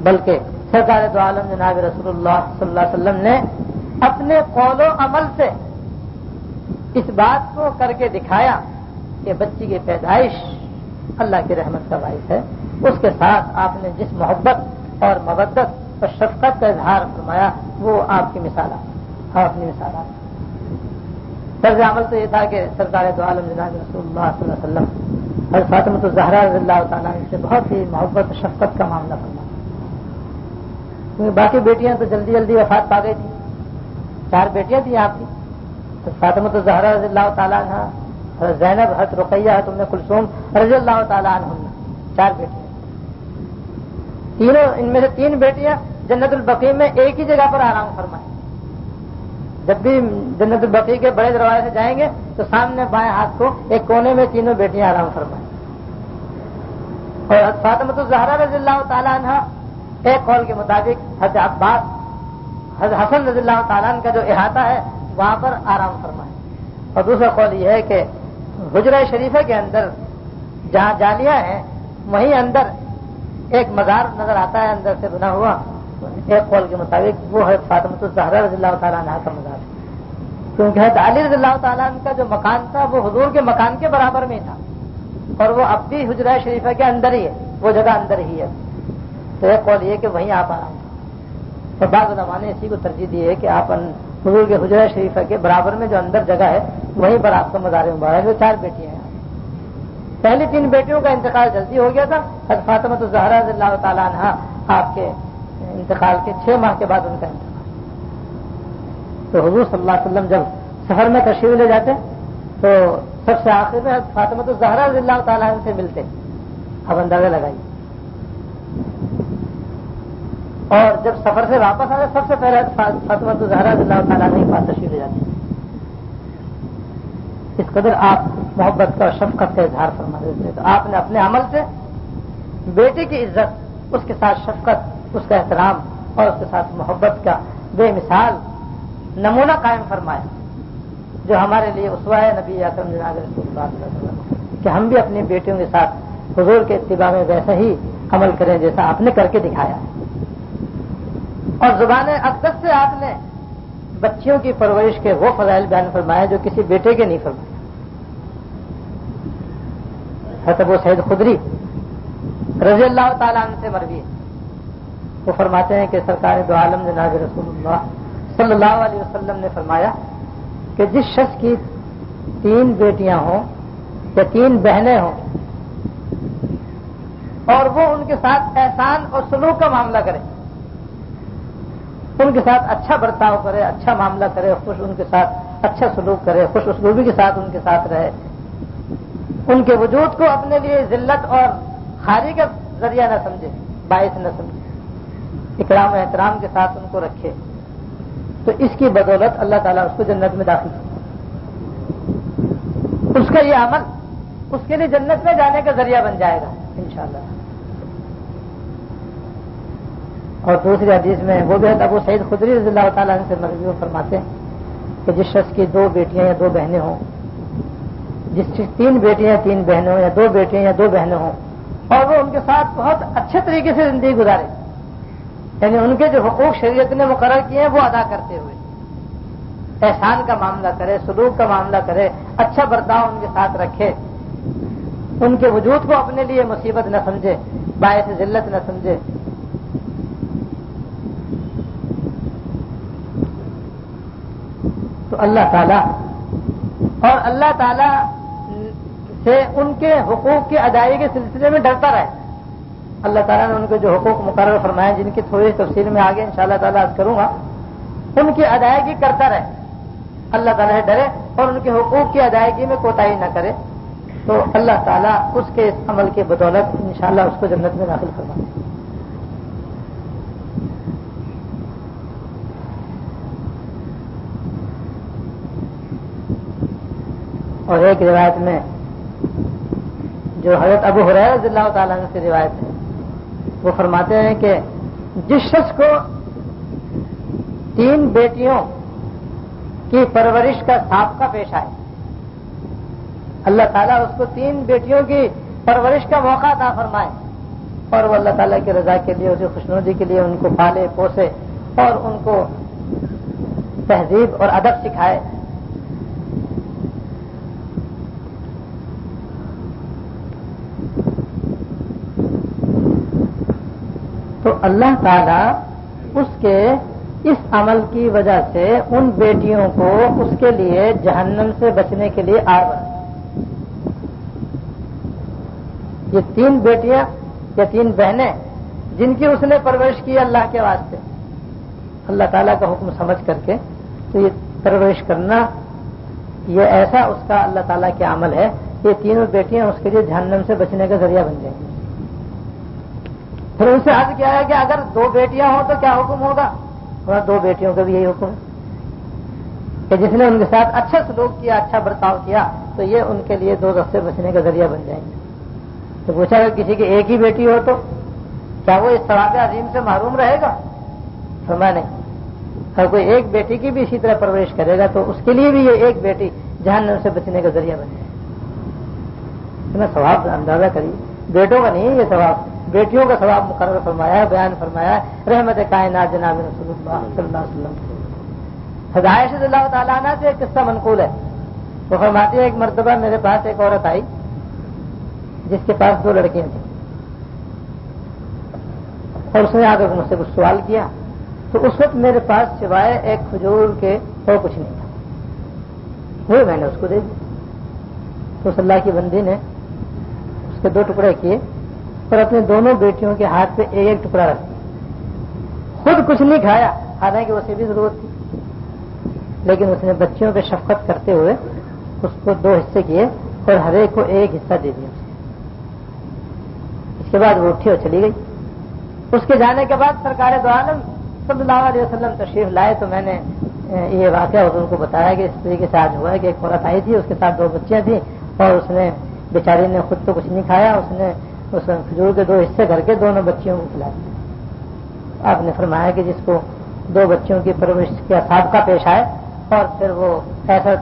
بلکہ سرکار دو عالم جناب رسول اللہ صلی اللہ علیہ وسلم نے اپنے قول و عمل سے اس بات کو کر کے دکھایا کہ بچی کی پیدائش اللہ کی رحمت کا باعث ہے. اس کے ساتھ آپ نے جس محبت اور مودت اور شفقت کا اظہار فرمایا وہ آپ کی مثالات, اپنی مثالات. طرز عمل تو یہ تھا کہ سرکار دو عالم جناب رسول اللہ صلی اللہ علیہ وسلم حضرت فاطمہ الزہرا رضی اللہ تعالیٰ سے بہت ہی محبت اور شفقت کا معاملہ فرمایا. کیونکہ باقی بیٹیاں تو جلدی جلدی وفات پا گئی تھیں. 4 بیٹیاں تھیں آپ کی, تو فاطمہ الزہرا رضی اللہ تعالیٰ عنہ, حضرت زینب, حضرت رقیہ, حضرت ام کلثوم رضی اللہ تعالیٰ عنہ, 4 بیٹیاں. تینوں ان میں سے 3 بیٹیاں جنت البقیع میں ایک ہی جگہ پر آرام فرمائیں. جب بھی جنت البقیع کے بڑے دروازے سے جائیں گے تو سامنے بائیں ہاتھ کو ایک کونے میں تینوں بیٹیاں آرام فرمائیں. اور فاطمہ الزہرا رضی اللہ تعالیٰ عنہ ایک قول کے مطابق حضرت عباس حضرت حسن رضی اللہ تعالیٰ عنہ کا جو احاطہ ہے وہاں پر آرام فرمائیں. اور دوسرا قول یہ ہے کہ حجرہ شریفہ کے اندر جہاں جالیاں ہیں وہیں اندر ایک مزار نظر آتا ہے اندر سے بنا ہوا. ایک قول کے مطابق وہ حضرت فاطمہ الزہرا رضی اللہ تعالیٰ عنہ کا مزار ہے، کیونکہ حضرت علی رضی اللہ تعالیٰ عنہ کا جو مکان تھا وہ حضور کے مکان کے برابر میں تھا اور وہ اب بھی حجرہ شریفہ کے اندر ہی ہے، وہ جگہ اندر ہی ہے. تو ایک قول یہ کہ وہیں آپ آرام کریں. اور بعض علماء نے اسی کو ترجیح دی ہے کہ آپ حضور کے حجرہ شریفہ کے برابر میں جو اندر جگہ ہے وہیں پر آپ کا مزار مبارک ہے. 4 بیٹیاں ہیں. پہلی 3 بیٹیوں کا انتقال جلدی ہو گیا تھا. حضرت فاطمہ الزہرا رضی اللہ تعالیٰ عنہ آپ کے انتقال کے 6 ماہ کے بعد ان کا انتقال. تو حضور صلی اللہ علیہ وسلم جب سفر میں تشریف لے جاتے تو سب سے آخر میں حضرت فاطمہ الزہرا رضی اللہ تعالیٰ عنہ سے ملتے. اب اندازہ لگائیے. اور جب سفر سے واپس آئے سب سے پہلے فاطمہ الزہرا رضی اللہ تعالیٰ عنہ کے پاس تشریف لے جاتے. اس قدر آپ محبت کا شفقت کا اظہار فرما دیتے. تو آپ نے اپنے عمل سے بیٹے کی عزت، اس کے ساتھ شفقت، اس کا احترام اور اس کے ساتھ محبت کا بے مثال نمونہ قائم فرمایا، جو ہمارے لیے اسوہ ہے نبی اکرم جناب رسول اللہ صلی اللہ علیہ وسلم، کہ ہم بھی اپنی بیٹیوں کے ساتھ حضور کے اتباع میں ویسا ہی عمل کریں جیسا آپ نے کر کے دکھایا. اور زبان اقدس سے آپ نے بچیوں کی پرورش کے وہ فضائل بیان فرمائے جو کسی بیٹے کے نہیں فرمائے. حضرت ابو سعید خدری رضی اللہ تعالیٰ عنہ سے مروی ہے، وہ فرماتے ہیں کہ سرکار دو عالم جناب رسول اللہ صلی اللہ علیہ وسلم نے فرمایا کہ جس شخص کی 3 بیٹیاں ہوں یا 3 بہنیں ہوں اور وہ ان کے ساتھ احسان اور سلوک کا معاملہ کرے، ان کے ساتھ اچھا برتاؤ کرے، اچھا معاملہ کرے، ان کے ساتھ اچھا سلوک کرے، خوش اسلوبی کے ساتھ ان کے ساتھ رہے، ان کے وجود کو اپنے لیے ذلت اور خاری کا ذریعہ نہ سمجھے، باعث نہ سمجھے، اکرام و احترام کے ساتھ ان کو رکھے، تو اس کی بدولت اللہ تعالیٰ اس کو جنت میں داخل کرے. اس کا یہ عمل اس کے لیے جنت میں جانے کا ذریعہ بن جائے گا انشاءاللہ. اور دوسری حدیث میں وہ بھی ابو سعید خدری رضی اللہ تعالیٰ عنہ سے مروی فرماتے ہیں کہ جس شخص کی 2 بیٹیاں یا 2 بہنیں ہوں، جس کی 3 بیٹیاں 3 بہنیں ہوں یا 2 بیٹیاں یا 2 بہنیں ہوں، اور وہ ان کے ساتھ بہت اچھے طریقے سے زندگی گزارے، یعنی ان کے جو حقوق شریعت نے مقرر کیے ہیں وہ ادا کرتے ہوئے احسان کا معاملہ کرے، سلوک کا معاملہ کرے، اچھا برتاؤ ان کے ساتھ رکھے، ان کے وجود کو اپنے لیے مصیبت نہ سمجھے، باعث ذلت نہ سمجھے. تو اللہ تعالیٰ اور اللہ تعالیٰ سے ان کے حقوق کی ادائیگی کے سلسلے میں ڈرتا رہے. اللہ تعالیٰ نے ان کے جو حقوق مقرر فرمائے جن کی تھوڑی تفصیل میں آگے انشاءاللہ تعالیٰ عرض کروں گا، ان کی ادائیگی کرتا رہے، اللہ تعالیٰ سے ڈرے اور ان کے حقوق کی ادائیگی میں کوتاہی نہ کرے، تو اللہ تعالیٰ اس کے اس عمل کی بدولت انشاءاللہ اس کو جنت میں داخل فرمائے. اور ایک روایت میں جو حضرت ابو ہریرہ رضی اللہ تعالیٰ عنہ سے روایت ہے، وہ فرماتے ہیں کہ جس شخص کو 3 بیٹیوں کی پرورش کا سابقہ پیش آئے، اللہ تعالیٰ اس کو 3 بیٹیوں کی پرورش کا موقع عطا فرمائے اور وہ اللہ تعالیٰ کی رضا کے لیے، اسے خوشنودی کے لیے ان کو پالے پوسے اور ان کو تہذیب اور ادب سکھائے. تو اللہ تعالیٰ اس کے اس عمل کی وجہ سے ان بیٹیوں کو اس کے لیے جہنم سے بچنے کے لیے آر بنا. یہ 3 بیٹیاں یا 3 بہنیں جن کی اس نے پرورش کی اللہ کے واسطے، اللہ تعالیٰ کا حکم سمجھ کر کے، تو یہ پرورش کرنا یہ ایسا اس کا اللہ تعالیٰ کے عمل ہے، یہ 3 بیٹیاں اس کے لیے جہنم سے بچنے کا ذریعہ بن جائیں گی. پھر ان سے عرض کیا ہے کہ اگر 2 بیٹیاں ہوں تو کیا حکم ہوگا؟ اور 2 بیٹیوں کا بھی یہی حکم ہے کہ جس نے ان کے ساتھ اچھا سلوک کیا، اچھا برتاؤ کیا، تو یہ ان کے لیے دوزخ سے بچنے کا ذریعہ بن جائیں گے۔ تو پوچھا اگر کسی کی ایک ہی بیٹی ہو تو کیا وہ اس ثواب عظیم سے محروم رہے گا؟ فرمایا نہیں، اگر کوئی ایک بیٹی کی بھی اسی طرح پرورش کرے گا تو اس کے لیے بھی یہ ایک بیٹی جہنم سے بچنے کا ذریعہ بن جائے گا۔ اتنا ثواب اندازہ کریے، بیٹوں کا نہیں یہ ثواب، بیٹیوں کا ثواب مقرر فرمایا ہے، بیان فرمایا ہے رحمت کائنات جناب رسول اللہ صلی اللہ علیہ وسلم۔ عائشہ رضی اللہ تعالیٰ عنہ سے ایک قصہ منقول ہے، وہ فرماتی ہے ایک مرتبہ میرے پاس ایک عورت آئی جس کے پاس 2 لڑکیاں تھیں، اور اس نے آ کر مجھ سے کچھ سوال کیا، تو اس وقت میرے پاس سوائے ایک کھجور کے اور کچھ نہیں تھا، وہ میں نے اس کو دے دی۔ تو صلی اللہ کی بندی نے اس کے 2 ٹکڑے کیے اور اپنی دونوں بیٹیوں کے ہاتھ پہ ایک ٹکڑا رکھ دیا، خود کچھ نہیں کھایا، حالانکہ اسے بھی ضرورت تھی، لیکن اس نے بچیوں پہ شفقت کرتے ہوئے اس کو 2 حصے کیے اور ہر ایک کو ایک حصہ دے دیا۔ اس کے بعد وہ اٹھی اور چلی گئی۔ اس کے جانے کے بعد سرکار دو عالم صلی اللہ علیہ وسلم تشریف لائے تو میں نے یہ واقعہ حضور کو بتایا کہ اس طریقے سے آج ہوا ہے کہ ایک عورت آئی تھی، اس کے ساتھ 2 بچیاں تھیں اور اس نے بیچاری نے خود تو کچھ نہیں کھایا، اس نے اس کھجور کے 2 حصے کر کے دونوں بچیوں کو کھلا دیا۔ آپ نے فرمایا کہ جس کو 2 بچیوں کی پرورش کا سابقہ پیش آئے اور پھر وہ ایسا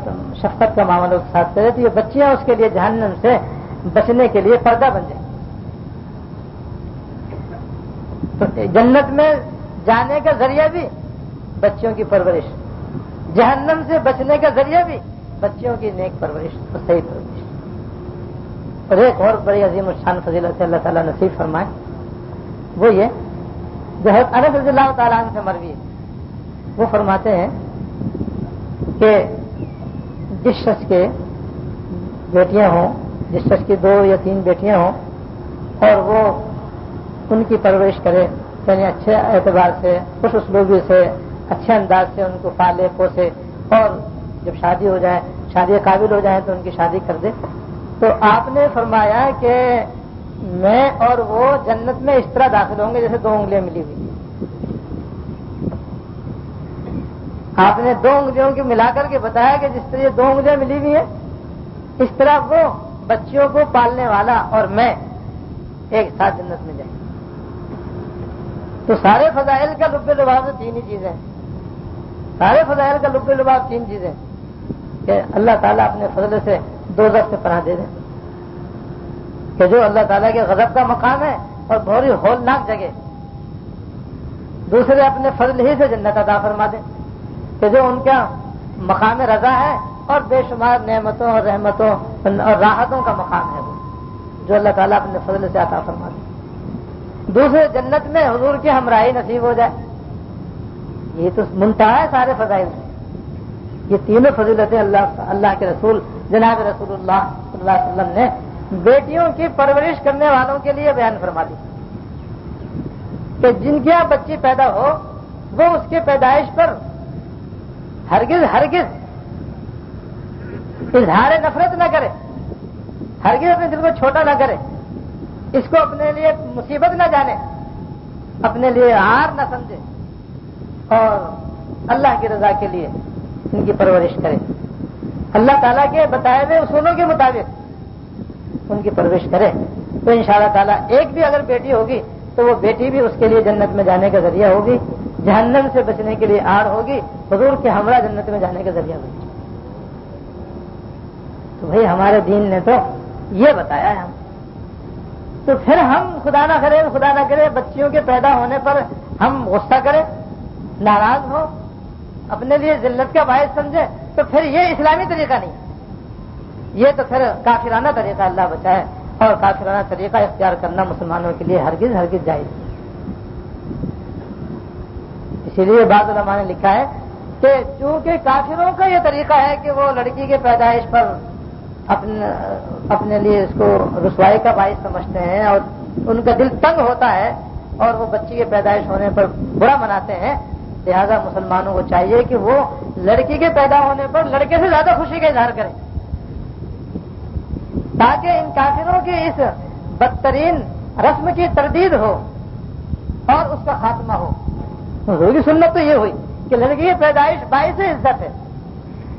شفقت کا معاملہ اس کے ساتھ کرے تو یہ بچیاں اس کے لیے جہنم سے بچنے کے لیے پردہ بن جائیں۔ تو جنت میں جانے کا ذریعہ بھی بچیوں کی پرورش، جہنم سے بچنے کا ذریعہ بھی بچیوں کی نیک پرورش اور صحیح پرورش۔ اور ایک اور بڑی عظیم الشان فضیلت اللہ تعالیٰ نصیب فرمائے، وہ یہ جو حضرت انس رضی اللہ تعالیٰ عنہ سے مروی ہے، وہ فرماتے ہیں کہ جس شخص کے بیٹیاں ہوں، جس شخص کی 2 یا 3 بیٹیاں ہوں اور وہ ان کی پرورش کرے، یعنی اچھے اعتبار سے، خوش اسلوبی سے، اچھے انداز سے ان کو پالے پوسے، اور جب شادی ہو جائے، شادی قابل ہو جائے تو ان کی شادی کر دے، تو آپ نے فرمایا کہ میں اور وہ جنت میں اس طرح داخل ہوں گے جیسے 2 انگلیاں ملی ہوئی۔ آپ نے 2 انگلیوں کی ملا کر کے بتایا کہ جس طرح یہ 2 انگلیاں ملی ہوئی ہیں اس طرح وہ بچیوں کو پالنے والا اور میں ایک ساتھ جنت میں جائیں۔ تو سارے فضائل کا لب لباب 3 ہی چیزیں، سارے فضائل کا لب لباب 3 چیزیں کہ اللہ تعالیٰ اپنے فضل سے دوزخ سے پناہ دے دیں، کہ جو اللہ تعالیٰ کے غضب کا مقام ہے اور بہت ہی ہولناک جگہ، دوسرے اپنے فضل ہی سے جنت عطا فرما دیں کہ جو ان کا مقام رضا ہے اور بے شمار نعمتوں اور رحمتوں اور راحتوں کا مقام ہے، وہ جو اللہ تعالیٰ اپنے فضل سے عطا فرما دے۔ دوسرے جنت میں حضور کی ہمراہی نصیب ہو جائے، یہ تو منتہا ہے سارے فضائل سے۔ یہ 3 فضیلتیں اللہ کے رسول جناب رسول اللہ صلی اللہ علیہ وسلم نے بیٹیوں کی پرورش کرنے والوں کے لیے بیان فرما دی کہ جن کے یہاں بچی پیدا ہو وہ اس کے پیدائش پر ہرگز اظہار نفرت نہ کرے، ہرگز اپنے دل کو چھوٹا نہ کرے، اس کو اپنے لیے مصیبت نہ جانے، اپنے لیے ہار نہ سمجھے، اور اللہ کی رضا کے لیے ان کی پرورش کرے، اللہ تعالیٰ کے بتائے ہوئے اصولوں کے مطابق ان کی پرورش کرے، تو انشاءاللہ تعالیٰ ایک بھی اگر بیٹی ہوگی تو وہ بیٹی بھی اس کے لیے جنت میں جانے کا ذریعہ ہوگی، جہنم سے بچنے کے لیے آڑ ہوگی، حضور کے ہمراہ جنت میں جانے کا ذریعہ ہوگی۔ تو بھئی ہمارے دین نے تو یہ بتایا ہے، ہم تو پھر ہم خدا نہ کرے بچیوں کے پیدا ہونے پر ہم غصہ کریں، ناراض ہو، اپنے لیے ذلت کا باعث سمجھے، تو پھر یہ اسلامی طریقہ نہیں، یہ تو پھر کافرانہ طریقہ، اللہ بچائے، اور کافرانہ طریقہ اختیار کرنا مسلمانوں کے لیے ہرگز جائز نہیں۔ اسی لیے بعض علماء نے لکھا ہے کہ چونکہ کافروں کا یہ طریقہ ہے کہ وہ لڑکی کے پیدائش پر اپنے لیے اس کو رسوائی کا باعث سمجھتے ہیں اور ان کا دل تنگ ہوتا ہے اور وہ بچی کے پیدائش ہونے پر برا مناتے ہیں، لہذا مسلمانوں کو چاہیے کہ وہ لڑکی کے پیدا ہونے پر لڑکے سے زیادہ خوشی کا اظہار کریں، تاکہ ان کافروں کی اس بدترین رسم کی تردید ہو اور اس کا خاتمہ ہو. حضور کی سنت تو یہ ہوئی کہ لڑکی کی پیدائش باعث عزت ہے،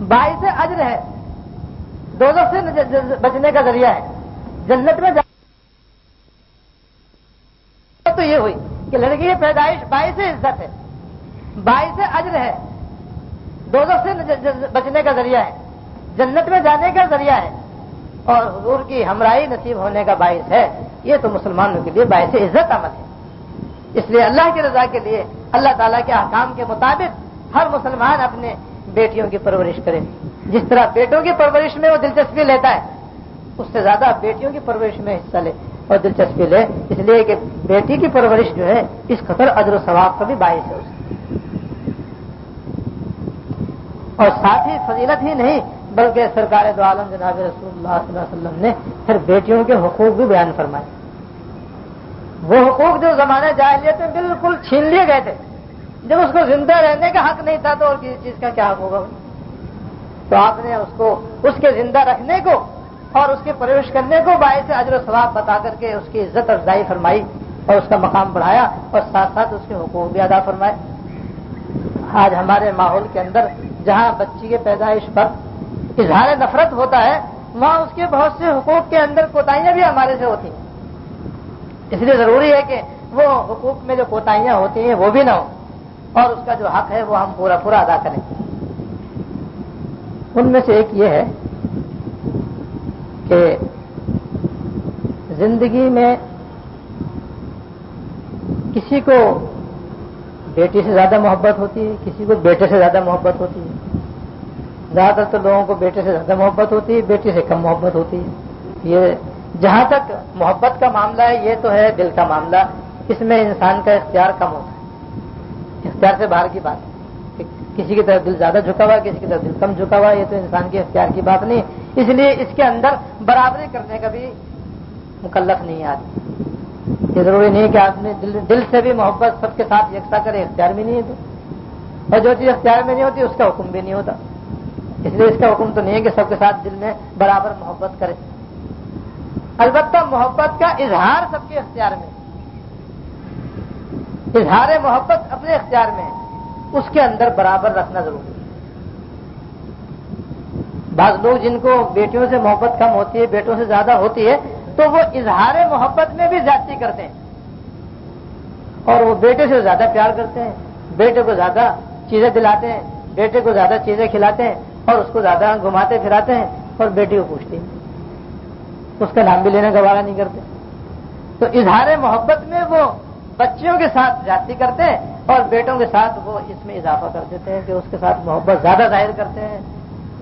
باعث اجر ہے، دوزخ سے بچنے کا ذریعہ ہے، جنت میں تو یہ ہوئی کہ لڑکی کی پیدائش باعث عزت ہے، باعث اجر ہے، دوزخ سے بچنے کا ذریعہ ہے، جنت میں جانے کا ذریعہ ہے، اور حضور کی ہمراہی نصیب ہونے کا باعث ہے. یہ تو مسلمانوں کے لیے باعث عزت عمل ہے. اس لیے اللہ کی رضا کے لیے اللہ تعالیٰ کے احکام کے مطابق ہر مسلمان اپنے بیٹیوں کی پرورش کرے. جس طرح بیٹوں کی پرورش میں وہ دلچسپی لیتا ہے، اس سے زیادہ بیٹیوں کی پرورش میں حصہ لے اور دلچسپی لے. اس لیے کہ بیٹی کی پرورش جو ہے اس قدر اجر و ثواب کا بھی باعث ہے. اور ساتھ ہی فضیلت ہی نہیں بلکہ سرکار دو عالم جناب رسول اللہ صلی اللہ علیہ وسلم نے پھر بیٹیوں کے حقوق بھی بیان فرمائے. وہ حقوق جو زمانے جاہلیت میں بالکل چھین لیے گئے تھے، جب اس کو زندہ رہنے کا حق نہیں تھا تو اور کسی چیز کا کیا حق ہوگا. تو آپ نے اس کے زندہ رکھنے کو اور اس کی پرورش کرنے کو باعث اجر و ثواب بتا کر کے اس کی عزت افزائی فرمائی اور اس کا مقام بڑھایا اور ساتھ ساتھ اس کے حقوق بھی ادا فرمائے. آج ہمارے ماحول کے اندر جہاں بچی کے پیدائش پر اظہار نفرت ہوتا ہے، وہاں اس کے بہت سے حقوق کے اندر کوتاہیاں بھی ہمارے سے ہوتی ہیں. اس لیے ضروری ہے کہ وہ حقوق میں جو کوتاہیاں ہوتی ہیں وہ بھی نہ ہو اور اس کا جو حق ہے وہ ہم پورا پورا ادا کریں. ان میں سے ایک یہ ہے کہ زندگی میں کسی کو بیٹی سے زیادہ محبت ہوتی ہے، کسی کو بیٹے سے زیادہ محبت ہوتی ہے. زیادہ تر لوگوں کو بیٹے سے زیادہ محبت ہوتی ہے، بیٹی سے کم محبت ہوتی ہے. یہ جہاں تک محبت کا معاملہ ہے یہ تو ہے دل کا معاملہ، اس میں انسان کا اختیار کم ہوتا ہے، اختیار سے باہر کی بات ہے. کسی کی طرف دل زیادہ جھکا ہوا، کسی کی طرف دل کم جھکا ہوا، یہ تو انسان کے اختیار کی بات نہیں. اس لیے اس کے اندر برابری کرنے کا بھی مکلف نہیں آتی. یہ ضروری نہیں کہ آدمی دل سے بھی محبت سب کے ساتھ یکساں کرے، اختیار بھی نہیں ہے تو. اور جو چیز اختیار میں نہیں ہوتی اس کا حکم بھی نہیں ہوتا. اس لیے اس کا حکم تو نہیں ہے کہ سب کے ساتھ دل میں برابر محبت کرے. البتہ محبت کا اظہار سب کے اختیار میں، اظہار محبت اپنے اختیار میں ہے، اس کے اندر برابر رکھنا ضروری ہے. بعض لوگ جن کو بیٹیوں سے محبت کم ہوتی ہے، بیٹوں سے زیادہ ہوتی ہے، تو وہ اظہار محبت میں بھی زیادتی کرتے ہیں اور وہ بیٹے سے زیادہ پیار کرتے ہیں، بیٹے کو زیادہ چیزیں دلاتے ہیں، بیٹے کو زیادہ چیزیں کھلاتے ہیں اور اس کو زیادہ گھماتے پھراتے ہیں اور بیٹی کو پوچھتے ہیں، اس کا نام بھی لینے کا وعدہ نہیں کرتے. تو اظہار محبت میں وہ بچیوں کے ساتھ زیادتی کرتے ہیں اور بیٹوں کے ساتھ وہ اس میں اضافہ کر دیتے ہیں کہ اس کے ساتھ محبت زیادہ ظاہر کرتے ہیں.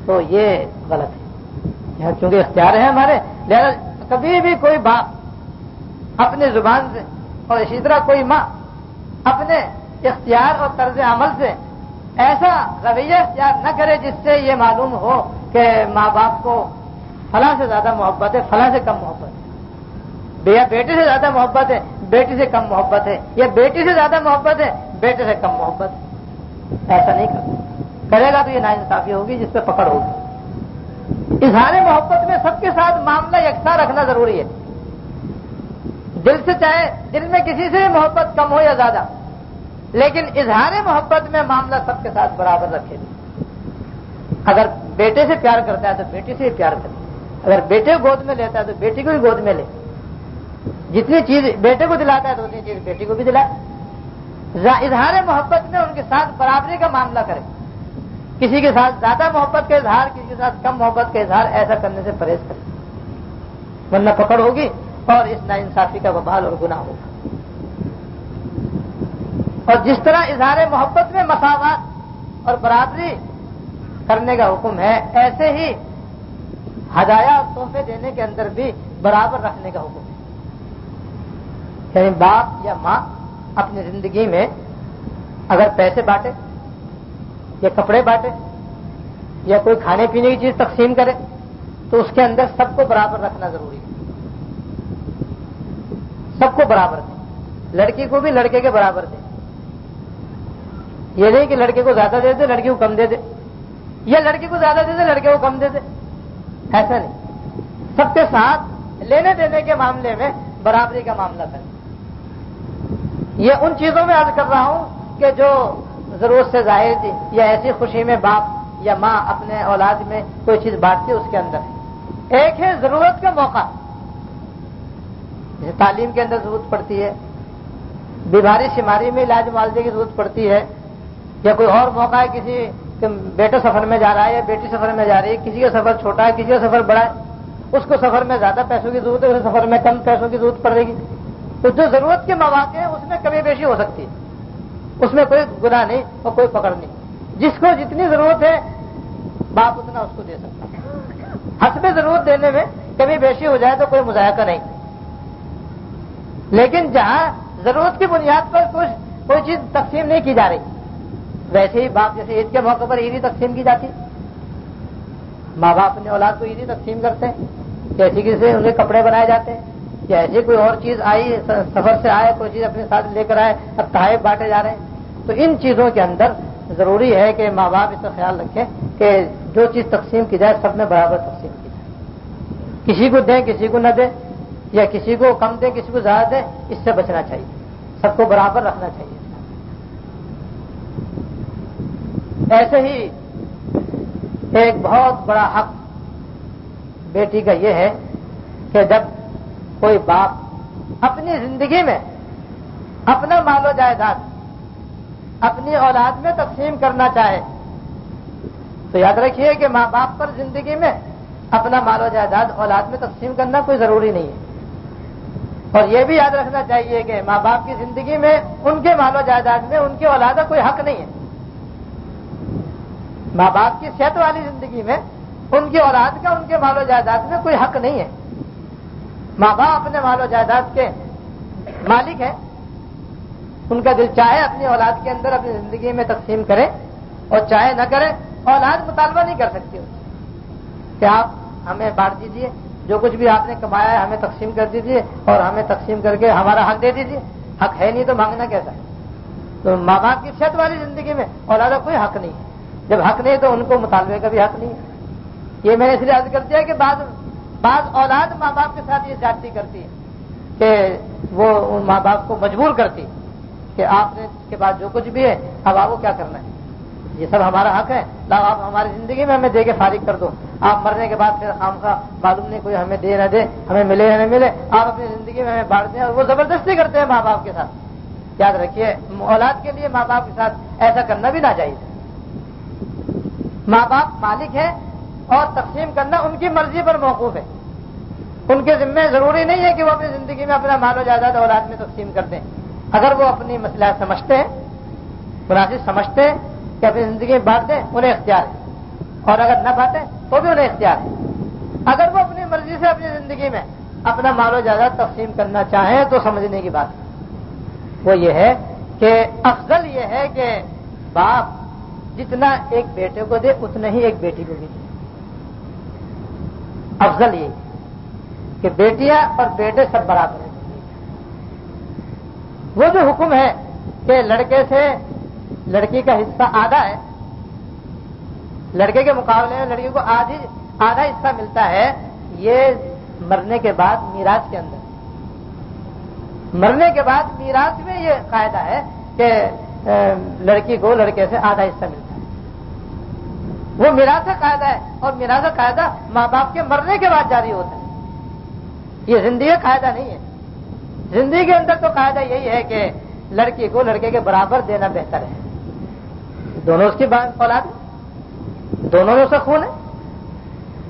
تو یہ غلط ہے. چونکہ اختیار ہے ہمارے، لہذا کبھی بھی کوئی باپ اپنے زبان سے اور اسی طرح کوئی ماں اپنے اختیار اور طرز عمل سے ایسا رویہ اختیار نہ کرے جس سے یہ معلوم ہو کہ ماں باپ کو فلاں سے زیادہ محبت ہے، فلاں سے کم محبت ہے، یا بیٹے سے زیادہ محبت ہے، بیٹی سے کم محبت ہے، یا بیٹی سے زیادہ محبت ہے، بیٹے سے کم محبت ہے. ایسا نہیں کرے گا تو یہ ناانصافی ہوگی جس پہ پکڑ ہوگی. اظہار محبت میں سب کے ساتھ معاملہ یکساں رکھنا ضروری ہے. دل سے چاہے دل میں کسی سے محبت کم ہو یا زیادہ، لیکن اظہار محبت میں معاملہ سب کے ساتھ برابر رکھے. اگر بیٹے سے پیار کرتا ہے تو بیٹی سے پیار کرے، اگر بیٹے کو گود میں لیتا ہے تو بیٹی کو بھی گود میں لے. جتنی چیز بیٹے کو دلاتا ہے تو اتنی چیز بیٹی کو بھی دلائے. اظہار محبت میں ان کے ساتھ برابری کا معاملہ کرے. کسی کے ساتھ زیادہ محبت کا اظہار، کسی کے ساتھ کم محبت کا اظہار ایسا کرنے سے پرہیز کرے، ورنہ پکڑ ہوگی اور اس ناانصافی کا وبال اور گناہ ہوگا. اور جس طرح اظہار محبت میں مساوات اور برابری کرنے کا حکم ہے، ایسے ہی ہدایہ اور تحفے دینے کے اندر بھی برابر رکھنے کا حکم ہے. یعنی باپ یا ماں اپنی زندگی میں اگر پیسے بانٹے یا کپڑے بانٹے یا کوئی کھانے پینے کی چیز تقسیم کرے تو اس کے اندر سب کو برابر رکھنا ضروری ہے. سب کو برابر دیں، لڑکی کو بھی لڑکے کے برابر دیں. یہ نہیں کہ لڑکے کو زیادہ دے دے لڑکی کو کم دے دے، یا لڑکی کو زیادہ دے دے لڑکے کو کم دے دے. ایسا نہیں، سب کے ساتھ لینے دینے کے معاملے میں برابری کا معاملہ کریں. یہ ان چیزوں میں عرض کر رہا ہوں کہ جو ضرورت سے زائد یا ایسی خوشی میں باپ یا ماں اپنے اولاد میں کوئی چیز بانٹتی ہے اس کے اندر ہے۔ ایک ہے ضرورت کا موقع، جیسے تعلیم کے اندر ضرورت پڑتی ہے، بیماری شماری میں علاج معالجے کی ضرورت پڑتی ہے، یا کوئی اور موقع ہے، کسی بیٹا سفر میں جا رہا ہے یا بیٹی سفر میں جا رہی ہے، کسی کا سفر چھوٹا ہے، کسی کا سفر بڑا ہے، اس کو سفر میں زیادہ پیسوں کی ضرورت ہے، اسے سفر میں کم پیسوں کی ضرورت پڑے گی۔ تو جو ضرورت کے مواقع ہیں اس میں کمی بیشی ہو سکتی ہے، اس میں کوئی گناہ نہیں اور کوئی پکڑ نہیں۔ جس کو جتنی ضرورت ہے باپ اتنا اس کو دے سکتا ہے، حسب ضرورت دینے میں کمی بیشی ہو جائے تو کوئی مذائقہ نہیں۔ لیکن جہاں ضرورت کی بنیاد پر کوئی چیز تقسیم نہیں کی جا رہی، ویسے ہی باپ جیسے عید کے موقع پر عیدی تقسیم کی جاتی، ماں باپ اپنے اولاد کو عیدی تقسیم کرتے ہیں، جیسے کہ سے انہیں کپڑے بنائے جاتے ہیں، یا ایسی کوئی اور چیز آئی سفر سے آئے کوئی چیز اپنے ساتھ لے کر آئے، اب تحائف بانٹے جا رہے ہیں۔ تو ان چیزوں کے اندر ضروری ہے کہ ماں باپ اس کا خیال رکھیں کہ جو چیز تقسیم کی جائے سب میں برابر تقسیم کی جائے، کسی کو دیں کسی کو نہ دیں، یا کسی کو کم دیں کسی کو زیادہ دیں، اس سے بچنا چاہیے، سب کو برابر رکھنا چاہیے۔ ایسے ہی ایک بہت بڑا حق بیٹی کا یہ ہے کہ جب کوئی باپ اپنی زندگی میں اپنا مال و جائیداد اپنی اولاد میں تقسیم کرنا چاہے تو یاد رکھیے کہ ماں باپ پر زندگی میں اپنا مال و جائیداد اولاد میں تقسیم کرنا کوئی ضروری نہیں ہے، اور یہ بھی یاد رکھنا چاہیے کہ ماں باپ کی زندگی میں ان کے مال و جائیداد میں ان کی اولاد کا کوئی حق نہیں ہے۔ ماں باپ کی صحت والی زندگی میں ان کی اولاد کا ان کے مال و جائیداد میں کوئی حق نہیں ہے۔ ماں باپ اپنے مال و جائیداد کے مالک ہیں، ان کا دل چاہے اپنی اولاد کے اندر اپنی زندگی میں تقسیم کرے اور چاہے نہ کرے، اولاد مطالبہ نہیں کر سکتی اس سے کہ آپ ہمیں بانٹ دیجیے، جو کچھ بھی آپ نے کمایا ہے ہمیں تقسیم کر دیجیے اور ہمیں تقسیم کر کے ہمارا حق دے دیجیے۔ حق ہے نہیں تو مانگنا کیسا ہے؟ تو ماں باپ کی صحت والی زندگی میں اولاد کا کوئی حق نہیں ہے۔ جب حق نہیں تو ان کو مطالبے کا بھی حق نہیں ہے۔ یہ میں نے اس لیے عرض کر دیا کہ بعض اولاد ماں باپ کے ساتھ یہ زیادتی کرتی ہے کہ وہ ان ماں باپ کو مجبور کرتی کہ آپ نے اس کے بعد جو کچھ بھی ہے اب آپ کو کیا کرنا ہے، یہ سب ہمارا حق ہے، لاؤ آپ ہماری زندگی میں ہمیں دے کے فارغ کر دو، آپ مرنے کے بعد پھر خامخواہ معلوم نہیں کوئی ہمیں دے نہ دے، ہمیں ملے یا نہ ملے، آپ اپنی زندگی میں ہمیں بانٹ دیں، اور وہ زبردستی کرتے ہیں ماں باپ کے ساتھ۔ یاد رکھیے اولاد کے لیے ماں باپ کے ساتھ ایسا کرنا بھی ناجائز ہے۔ ماں باپ مالک ہے اور تقسیم کرنا ان کی مرضی پر موقوف ہے، ان کے ذمہ ضروری نہیں ہے کہ وہ اپنی زندگی میں اپنا مال و جائیداد اولاد میں تقسیم کر دیں۔ اگر وہ اپنی مسئلہ سمجھتے ہیں، مناسب سمجھتے ہیں کہ اپنی زندگی میں بانٹ دیں، انہیں اختیار ہے، اور اگر نہ بانٹیں تو بھی انہیں اختیار ہے۔ اگر وہ اپنی مرضی سے اپنی زندگی میں اپنا مال و جائیداد تقسیم کرنا چاہیں تو سمجھنے کی بات وہ یہ ہے کہ افضل یہ ہے کہ باپ جتنا ایک بیٹے کو دے اتنا ہی ایک بیٹی کو بھی دے۔ افضل یہ کہ بیٹیاں اور بیٹے سب برابر ہیں۔ وہ جو حکم ہے کہ لڑکے سے لڑکی کا حصہ آدھا ہے، لڑکے کے مقابلے میں لڑکی کو آدھا حصہ ملتا ہے، یہ مرنے کے بعد میراث کے اندر، مرنے کے بعد میراث میں یہ قاعدہ ہے کہ لڑکی کو لڑکے سے آدھا حصہ ملتا ہے۔ وہ میراث کا قاعدہ ہے، اور میراث کا قاعدہ ماں باپ کے مرنے کے بعد جاری ہوتا ہے، یہ زندگی کا قاعدہ نہیں ہے۔ زندگی کے اندر تو قاعدہ یہی ہے کہ لڑکی کو لڑکے کے برابر دینا بہتر ہے، دونوں اس کی اولاد ہے، دونوں میں اس کا خون ہے،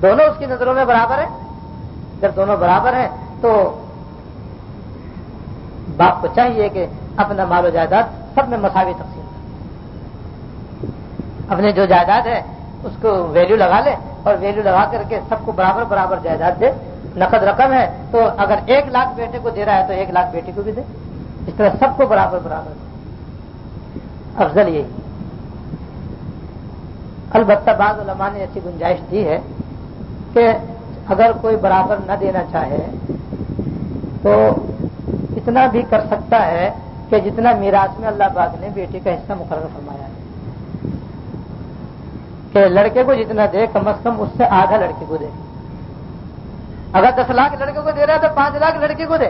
دونوں اس کی نظروں میں برابر ہیں۔ جب دونوں برابر ہیں تو باپ کو چاہیے کہ اپنا مال و جائیداد سب میں مساوی تقسیم کرے، اپنے جو جائیداد ہے اس کو ویلیو لگا لے، اور ویلیو لگا کر کے سب کو برابر برابر جائیداد دے۔ نقد رقم ہے تو اگر 1 لاکھ بیٹے کو دے رہا ہے تو 1 لاکھ بیٹی کو بھی دے، اس طرح سب کو برابر برابر دے۔ افضل یہی۔ البتہ بعض علماء نے ایسی گنجائش دی ہے کہ اگر کوئی برابر نہ دینا چاہے تو اتنا بھی کر سکتا ہے کہ جتنا میراث میں اللہ پاک نے بیٹی کا حصہ مقرر فرمایا ہے، کہ لڑکے کو جتنا دے کم از کم اس سے آدھا لڑکی کو دے۔ اگر 10 لاکھ لڑکے کو دے رہا ہے تو 5 لاکھ لڑکی کو دے،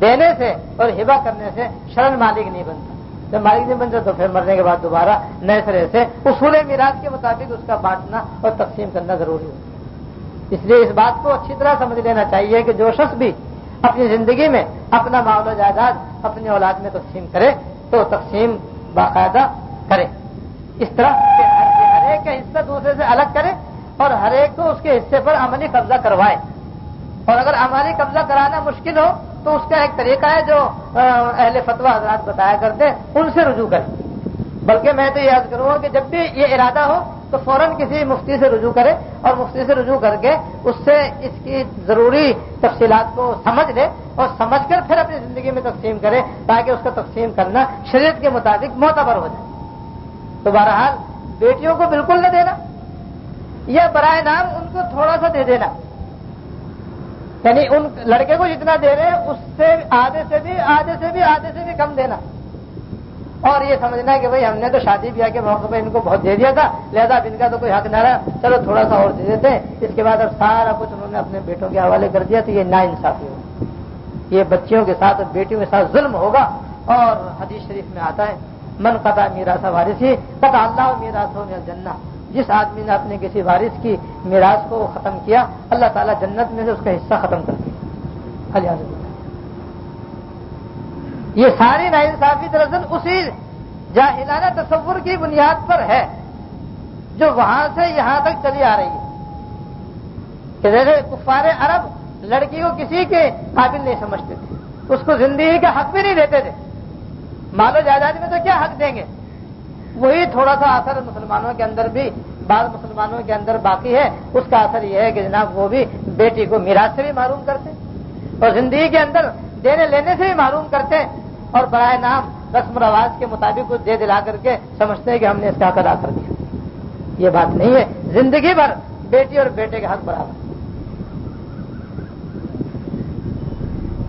دینے سے اور ہبہ کرنے سے شرن مالک نہیں بنتا. جب مالک نہیں بنتا تو پھر مرنے کے بعد دوبارہ نئے سرے سے اصول میراث کے مطابق اس کا بانٹنا اور تقسیم کرنا ضروری ہوتا ہے. اس لیے اس بات کو اچھی طرح سمجھ لینا چاہیے کہ جو شخص بھی اپنی زندگی میں اپنا مال و جائیداد اپنی اولاد میں تقسیم کرے تو تقسیم باقاعدہ کرے اس طرح کہ ہر ایک کا حصہ دوسرے سے الگ کرے اور ہر ایک کو اس کے حصے پر عملی قبضہ کروائے. اور اگر عملی قبضہ کرانا مشکل ہو تو اس کا ایک طریقہ ہے جو اہل فتویٰ حضرات بتایا کرتے ہیں, ان سے رجوع کریں. بلکہ میں تو یہ یاد کروں گا کہ جب بھی یہ ارادہ ہو تو فوراً کسی مفتی سے رجوع کرے اور مفتی سے رجوع کر کے اس سے اس کی ضروری تفصیلات کو سمجھ لے اور سمجھ کر پھر اپنی زندگی میں تقسیم کرے تاکہ اس کا تقسیم کرنا شریعت کے مطابق معتبر ہو جائے. تو بہرحال بیٹیوں کو بالکل نہ دینا یا برائے نام ان کو تھوڑا سا دے دینا, یعنی ان لڑکے کو جتنا دے رہے ہیں اس سے آدھے سے بھی کم دینا. اور یہ سمجھنا کہ بھئی ہم نے تو شادی بیاہ کے موقع پہ ان کو بہت دے دیا تھا, لہذا اب ان کا تو کوئی حق نہ رہا, چلو تھوڑا سا اور دے دیتے ہیں. اس کے بعد اب سارا کچھ انہوں نے اپنے بیٹوں کے حوالے کر دیا تو یہ ناانصافی ہوگی. یہ بچیوں کے ساتھ اور بیٹیوں کے ساتھ ظلم ہوگا. اور حدیث شریف میں آتا ہے من قطع میراث وارثی قطع اللہ میراثہ من الجنہ, جس آدمی نے اپنے کسی وارث کی میراث کو ختم کیا اللہ تعالیٰ جنت میں سے اس کا حصہ ختم کر دیا. یہ ساری ناانصافی دراصل اسی جاہلانہ تصور کی بنیاد پر ہے جو وہاں سے یہاں تک چلی آ رہی ہے کہ جیسے کفار عرب لڑکی کو کسی کے قابل نہیں سمجھتے تھے, اس کو زندگی کا حق بھی نہیں دیتے تھے. مال و جائیداد میں تو کیا حق دیں گے. وہی تھوڑا سا اثر مسلمانوں کے اندر بھی بعض مسلمانوں کے اندر باقی ہے. اس کا اثر یہ ہے کہ جناب وہ بھی بیٹی کو میراث سے بھی محروم کرتے اور زندگی کے اندر دینے لینے سے بھی محروم کرتے اور برائے نام رسم و رواج کے مطابق دے دلا کر کے سمجھتے ہیں کہ ہم نے اس کا حق ادا کر دیا. یہ بات نہیں ہے. زندگی بھر بیٹی اور بیٹے کے حق برابر,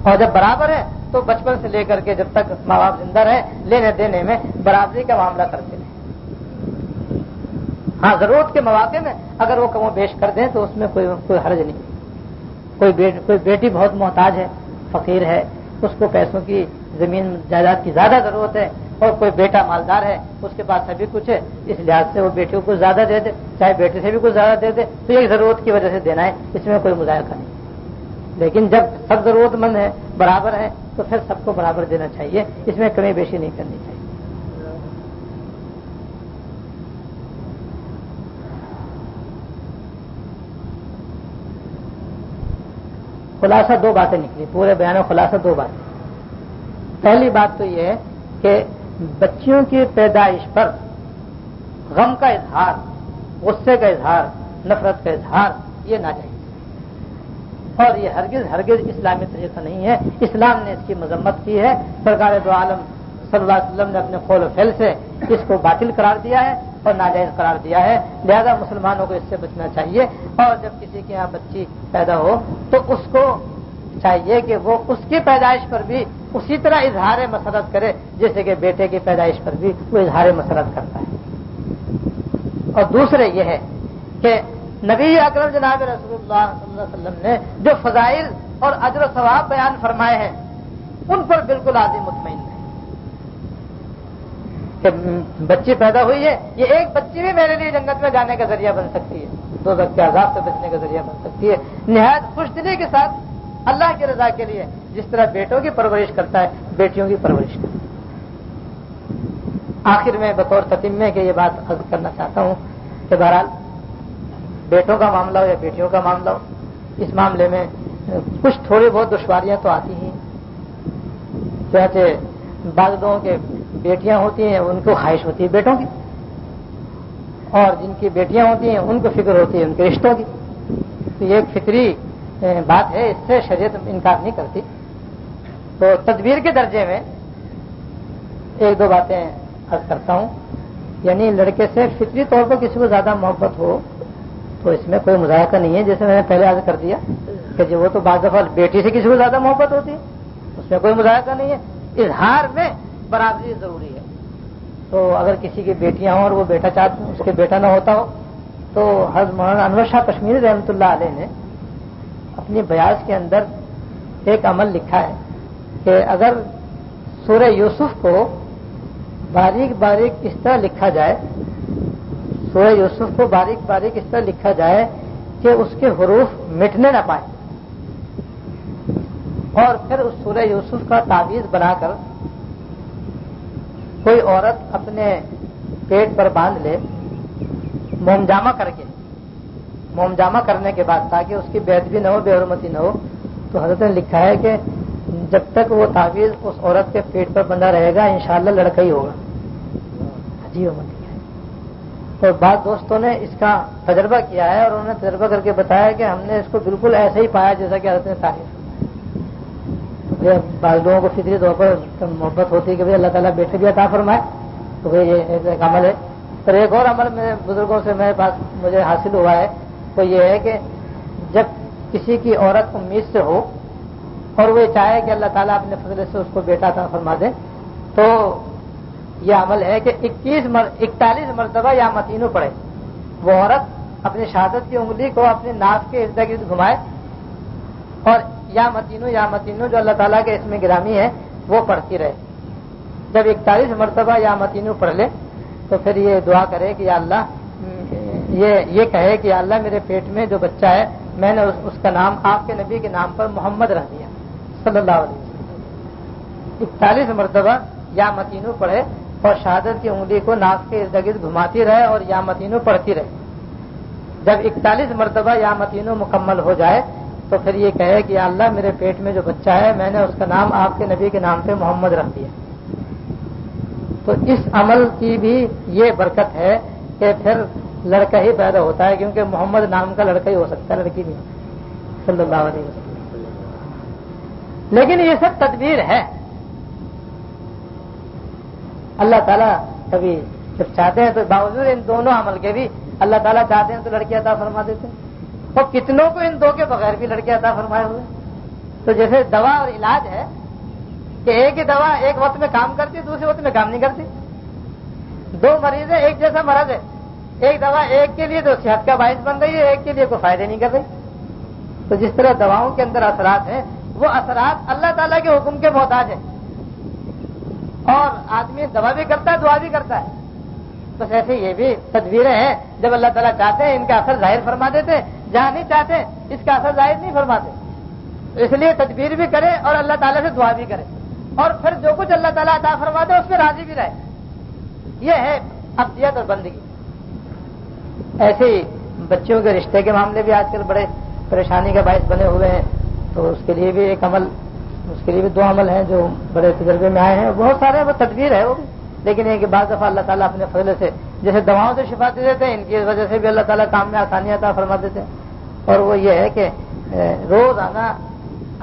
اور جب برابر ہے تو بچپن سے لے کر کے جب تک ماں باپ زندہ رہے لینے دینے میں برابری کا معاملہ کرتے رہے. ہاں ضرورت کے مواقع میں اگر وہ کم و بیش کر دیں تو اس میں کوئی حرج نہیں. کوئی بیٹی بہت محتاج ہے, فقیر ہے, اس کو پیسوں کی زمین جائیداد کی زیادہ ضرورت ہے, اور کوئی بیٹا مالدار ہے اس کے پاس سبھی کچھ ہے, اس لحاظ سے وہ بیٹیوں کو زیادہ دے دے, چاہے بیٹے سے بھی کچھ زیادہ دے دے, تو یہ ضرورت کی وجہ سے دینا ہے, اس میں کوئی مذائقہ نہیں. لیکن جب سب ضرورت مند ہے برابر ہے تو پھر سب کو برابر دینا چاہیے, اس میں کمی بیشی نہیں کرنی چاہیے. خلاصہ دو باتیں نکلی, پورے بیان میں خلاصہ دو باتیں. پہلی بات تو یہ ہے کہ بچیوں کی پیدائش پر غم کا اظہار, غصے کا اظہار, نفرت کا اظہار یہ ناجائز اور یہ ہرگز اسلامی طریقہ نہیں ہے. اسلام نے اس کی مذمت کی ہے. سرکار دو عالم صلی اللہ علیہ وسلم نے اپنے قول و فعل سے اس کو باطل قرار دیا ہے اور ناجائز قرار دیا ہے. لہذا مسلمانوں کو اس سے بچنا چاہیے. اور جب کسی کے یہاں بچی پیدا ہو تو اس کو چاہیے کہ وہ اس کی پیدائش پر بھی اسی طرح اظہار مسرت کرے جیسے کہ بیٹے کی پیدائش پر بھی وہ اظہار مسرت کرتا ہے. اور دوسرے یہ ہے کہ نبی اکرم جناب رسول اللہ صلی اللہ علیہ وسلم نے جو فضائل اور اجر و ثواب بیان فرمائے ہیں ان پر بالکل آدمی مطمئن ہے کہ بچی پیدا ہوئی ہے, یہ ایک بچی بھی میرے لیے جنت میں جانے کا ذریعہ بن سکتی ہے, دوزخ کے عذاب سے بچنے کا ذریعہ بن سکتی ہے. نہایت خوش دلی کے ساتھ اللہ کی رضا کے لیے جس طرح بیٹوں کی پرورش کرتا ہے بیٹیوں کی پرورش کرتا ہے. آخر میں بطور تتمے کے یہ بات عرض کرنا چاہتا ہوں کہ بہرحال بیٹوں کا معاملہ ہو یا بیٹیوں کا معاملہ ہو, اس معاملے میں کچھ تھوڑی بہت دشواریاں تو آتی ہیں. چاہے بعض لوگوں کے بیٹیاں ہوتی ہیں ان کو خواہش ہوتی ہے بیٹوں کی, اور جن کی بیٹیاں ہوتی ہیں ان کو فکر ہوتی ہے ان کے رشتوں کی. تو یہ ایک فطری بات ہے, اس سے شریعت انکار نہیں کرتی. تو تدبیر کے درجے میں ایک دو باتیں عرض کرتا ہوں. یعنی لڑکے سے فطری طور پر کسی کو زیادہ محبت ہو تو اس میں کوئی مذائقہ نہیں ہے, جیسے میں نے پہلے عرض کر دیا کہ وہ تو بعض دفعہ بیٹی سے کسی کو زیادہ محبت ہوتی ہے, اس میں کوئی مذائقہ نہیں ہے. اظہار میں برابری ضروری ہے. تو اگر کسی کی بیٹیاں ہوں اور وہ بیٹا چاہتے اس کے بیٹا نہ ہوتا ہو تو حضرت مولانا انور شاہ کشمیری رحمۃ اللہ علیہ نے اپنی بیاض کے اندر ایک عمل لکھا ہے کہ اگر سورہ یوسف کو باریک باریک اس طرح لکھا جائے، سورہ یوسف کو باریک باریک اس طرح لکھا جائے کہ اس کے حروف مٹنے نہ پائیں، اور پھر اس سورہ یوسف کا تعویذ بنا کر کوئی عورت اپنے پیٹ پر باندھ لے مومجامہ کر کے، مومجامہ کرنے کے بعد تاکہ اس کی بے ادبی نہ ہو، بے حرمتی نہ ہو، تو حضرت نے لکھا ہے کہ جب تک وہ تعویذ اس عورت کے پیٹ پر بندھا رہے گا انشاءاللہ لڑکا ہی ہوگا۔ عجیب عمل کیا ہے۔ تو بعض دوستوں نے اس کا تجربہ کیا ہے اور انہوں نے تجربہ کر کے بتایا کہ ہم نے اس کو بالکل ایسے ہی پایا جیسا کہ حضرت نے تعریف فرمایا۔ بعض لوگوں کو فطری طور پر محبت ہوتی ہے کہ بھائی اللہ تعالیٰ بیٹے بھی عطا فرمائے، تو بھائی یہ ایک عمل ہے۔ پر ایک اور عمل میرے بزرگوں سے میرے پاس مجھے حاصل ہوا ہے، وہ یہ ہے کہ جب کسی کی عورت امید سے ہو اور وہ چاہے کہ اللہ تعالیٰ اپنے فضل سے اس کو بیٹا عطا فرما دے، تو یہ عمل ہے کہ 41 مرتبہ یا متینو پڑھے۔ وہ عورت اپنی شہادت کی انگلی کو اپنے ناک کے ارد گرد گھمائے اور یا متینو جو اللہ تعالیٰ کے اسم گرامی ہے وہ پڑھتی رہے۔ جب 41 مرتبہ یا متینو پڑھ لے تو پھر یہ دعا کرے کہ یا اللہ، یہ کہے کہ یا اللہ میرے پیٹ میں جو بچہ ہے میں نے اس کا نام آپ کے نبی کے نام پر محمد رکھ دیا صلی اللہ علیہ وسلم۔ 41 مرتبہ یا متینو پڑھے اور شہادت کی انگلی کو ناک کے ارد گرد گھماتی رہے اور یا متینو پڑھتی رہے۔ جب 41 مرتبہ یا متینو مکمل ہو جائے تو پھر یہ کہے کہ یا اللہ میرے پیٹ میں جو بچہ ہے میں نے اس کا نام آپ کے نبی کے نام پہ محمد رکھ دیا۔ تو اس عمل کی بھی یہ برکت ہے کہ پھر لڑکا ہی پیدا ہوتا ہے، کیونکہ محمد نام کا لڑکا ہی ہو سکتا ہے، لڑکی نہیں صلی اللہ علیہ وسلم۔ لیکن یہ سب تدبیر ہے، اللہ تعالیٰ کبھی جب چاہتے ہیں تو باوجود ان دونوں عمل کے بھی اللہ تعالیٰ چاہتے ہیں تو لڑکی عطا فرما دیتے ہیں، اور کتنوں کو ان دو کے بغیر بھی لڑکی عطا فرمائے ہوئے۔ تو جیسے دوا اور علاج ہے کہ ایک ہی دوا ایک وقت میں کام کرتی ہے، دوسرے وقت میں کام نہیں کرتی۔ دو مریض ہیں، ایک جیسا مرض ہے، ایک دوا ایک کے لیے تو صحت کا باعث بن رہی ہے، ایک کے لیے کوئی فائدے نہیں کر رہی۔ تو جس طرح دواؤں کے اندر اثرات ہیں، وہ اثرات اللہ تعالیٰ کے حکم کے محتاج ہیں، اور آدمی دوا بھی کرتا ہے دعا بھی کرتا ہے۔ بس ایسے یہ بھی تدبیریں ہیں، جب اللہ تعالیٰ چاہتے ہیں ان کا اثر ظاہر فرما دیتے، جہاں نہیں چاہتے اس کا اثر ظاہر نہیں فرماتے۔ تو اس لیے تدبیر بھی کرے اور اللہ تعالیٰ سے دعا بھی کرے، اور پھر جو کچھ اللہ تعالیٰ عطا فرما دے اس پہ راضی بھی رہے۔ یہ ہے عبدیت اور بندگی۔ ایسے ہی بچوں کے رشتے کے معاملے بھی آج کل بڑے پریشانی کا باعث بنے ہوئے ہیں، تو اس کے لیے بھی ایک عمل، اس کے لیے بھی دو عمل ہیں جو بڑے تجربے میں آئے ہیں، بہت سارے وہ تدبیر ہے وہ بھی، لیکن ایک بعض دفعہ اللہ تعالیٰ اپنے فضل سے جیسے دواؤں سے شفا دے دیتے ہیں، ان کی وجہ سے بھی اللہ تعالیٰ کام میں آسانی عطا فرما دیتے ہیں۔ اور وہ یہ ہے کہ روزانہ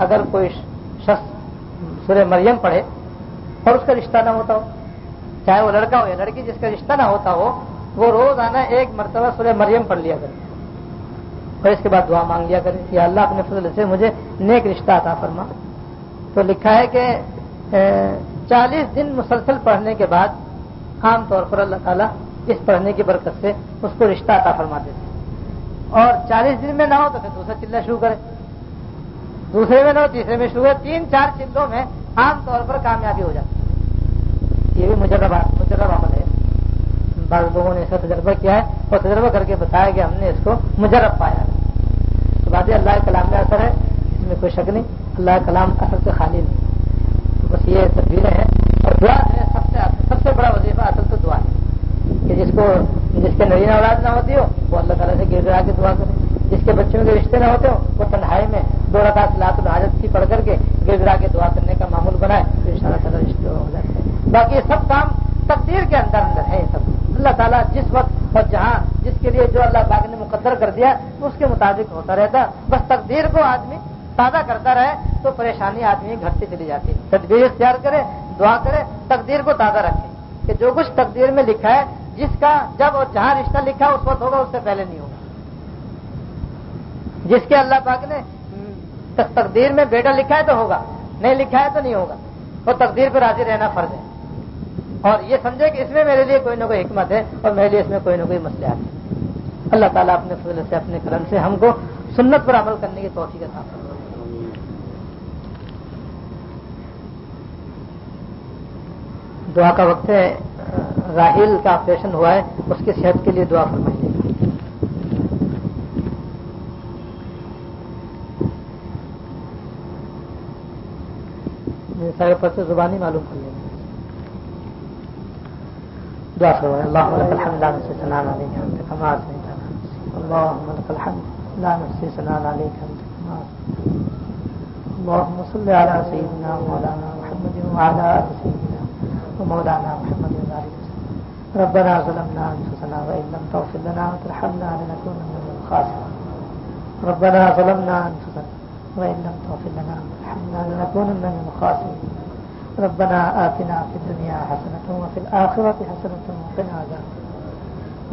اگر کوئی شخص سورہ مریم پڑھے اور اس کا رشتہ نہ ہوتا ہو، چاہے وہ لڑکا ہو یا لڑکی، جس کا رشتہ نہ ہوتا ہو، وہ روزانہ ایک مرتبہ سورہ مریم پڑھ لیا کرے اور اس کے بعد دعا مانگ لیا کرے کہ اللہ اپنے فضل سے مجھے نیک رشتہ عطا فرما۔ تو لکھا ہے کہ 40 دن مسلسل پڑھنے کے بعد عام طور پر اللہ تعالیٰ اس پڑھنے کی برکت سے اس کو رشتہ عطا فرما دیتے، اور 40 دن میں نہ ہو تو پھر دوسرا چلنا شروع کرے، دوسرے میں نہ ہو تیسرے میں شروع کرے، 3-4 چلوں میں عام طور پر کامیابی ہو جاتی ہے۔ یہ بھی مجرب عمل ہے، بعض لوگوں نے اس کا تجربہ کیا ہے اور تجربہ کر کے بتایا کہ ہم نے اس کو مجرب پایا ہے۔ تو بات اللہ کے کلام میں اثر ہے، اس میں کوئی شک نہیں، اللہ کا کلام اثر سے خالی نہیں۔ بس یہ تدبیریں ہیں، اور دعا ہے سب سے بڑا وظیفہ اصل تو دعا ہے کہ جس کے نرینہ اولاد نہ ہوتی ہو وہ اللہ تعالیٰ سے گر گرا کے دعا کرے، جس کے بچوں کے رشتے نہ ہوتے ہو وہ تنہائی میں 2 رکعت صلاۃ الحاجت کی پڑھ کر کے گر گرا کے دعا کرنے کا معمول بنائے تو ان شاء اللہ تعالیٰ رشتے ہو جاتے ہیں۔ باقی یہ سب کام تقدیر کے اندر ہے، یہ سب اللہ تعالیٰ جس وقت اور جہاں جس کے لیے جو اللہ پاک نے مقدر کر دیا اس کے مطابق ہوتا رہتا۔ بس تقدیر کو آدمی تازہ کرتا رہے تو پریشانی آدمی گھٹتی چلی جاتی ہے۔ تدبیر اختیار کرے، دعا کرے، تقدیر کو تازہ رکھے کہ جو کچھ تقدیر میں لکھا ہے، جس کا جب اور جہاں رشتہ لکھا ہے اس وقت ہوگا، اس سے پہلے نہیں ہوگا۔ جس کے اللہ پاک نے تقدیر میں بیٹا لکھا ہے تو ہوگا، نہیں لکھا ہے تو نہیں ہوگا، اور تقدیر پہ راضی رہنا فرض ہے، اور یہ سمجھے کہ اس میں میرے لیے کوئی نہ کوئی حکمت ہے اور میرے لیے اس میں کوئی نہ کوئی مصلحت ہے۔ اللہ تعالیٰ اپنے فضل سے اپنے کرم سے ہم کو سنت پر عمل کرنے کی توفیق عطا فرمائے۔ دعا کا وقت ہے. راحیل کا آپریشن ہوا ہے, اس کی صحت کے لیے دعا فرمائیے. سارے پرچے زبانی معلوم کر لیں. دعا فرمائیں. اللهم لك الحمد لا نحصي ثناء عليك انت كما اثنيت على نفسك. اللهم لك الحمد لا نحصي ثناء عليك انت كما اثنيت. اللهم صل على سيدنا مولانا محمد وعلى ال سيدنا ومولانا محمد وعلى اله وسلم. ربنا ظلمنا انفسنا وان لم تغفر لنا وترحمنا لنكونن من الخاسرين. ربنا ظلمنا انفسنا وان لم تغفر لنا وترحمنا لنكونن من الخاسرين. ربنا آتنا في الدنيا حسنة وفي الآخرة حسنة وقنا عذاب.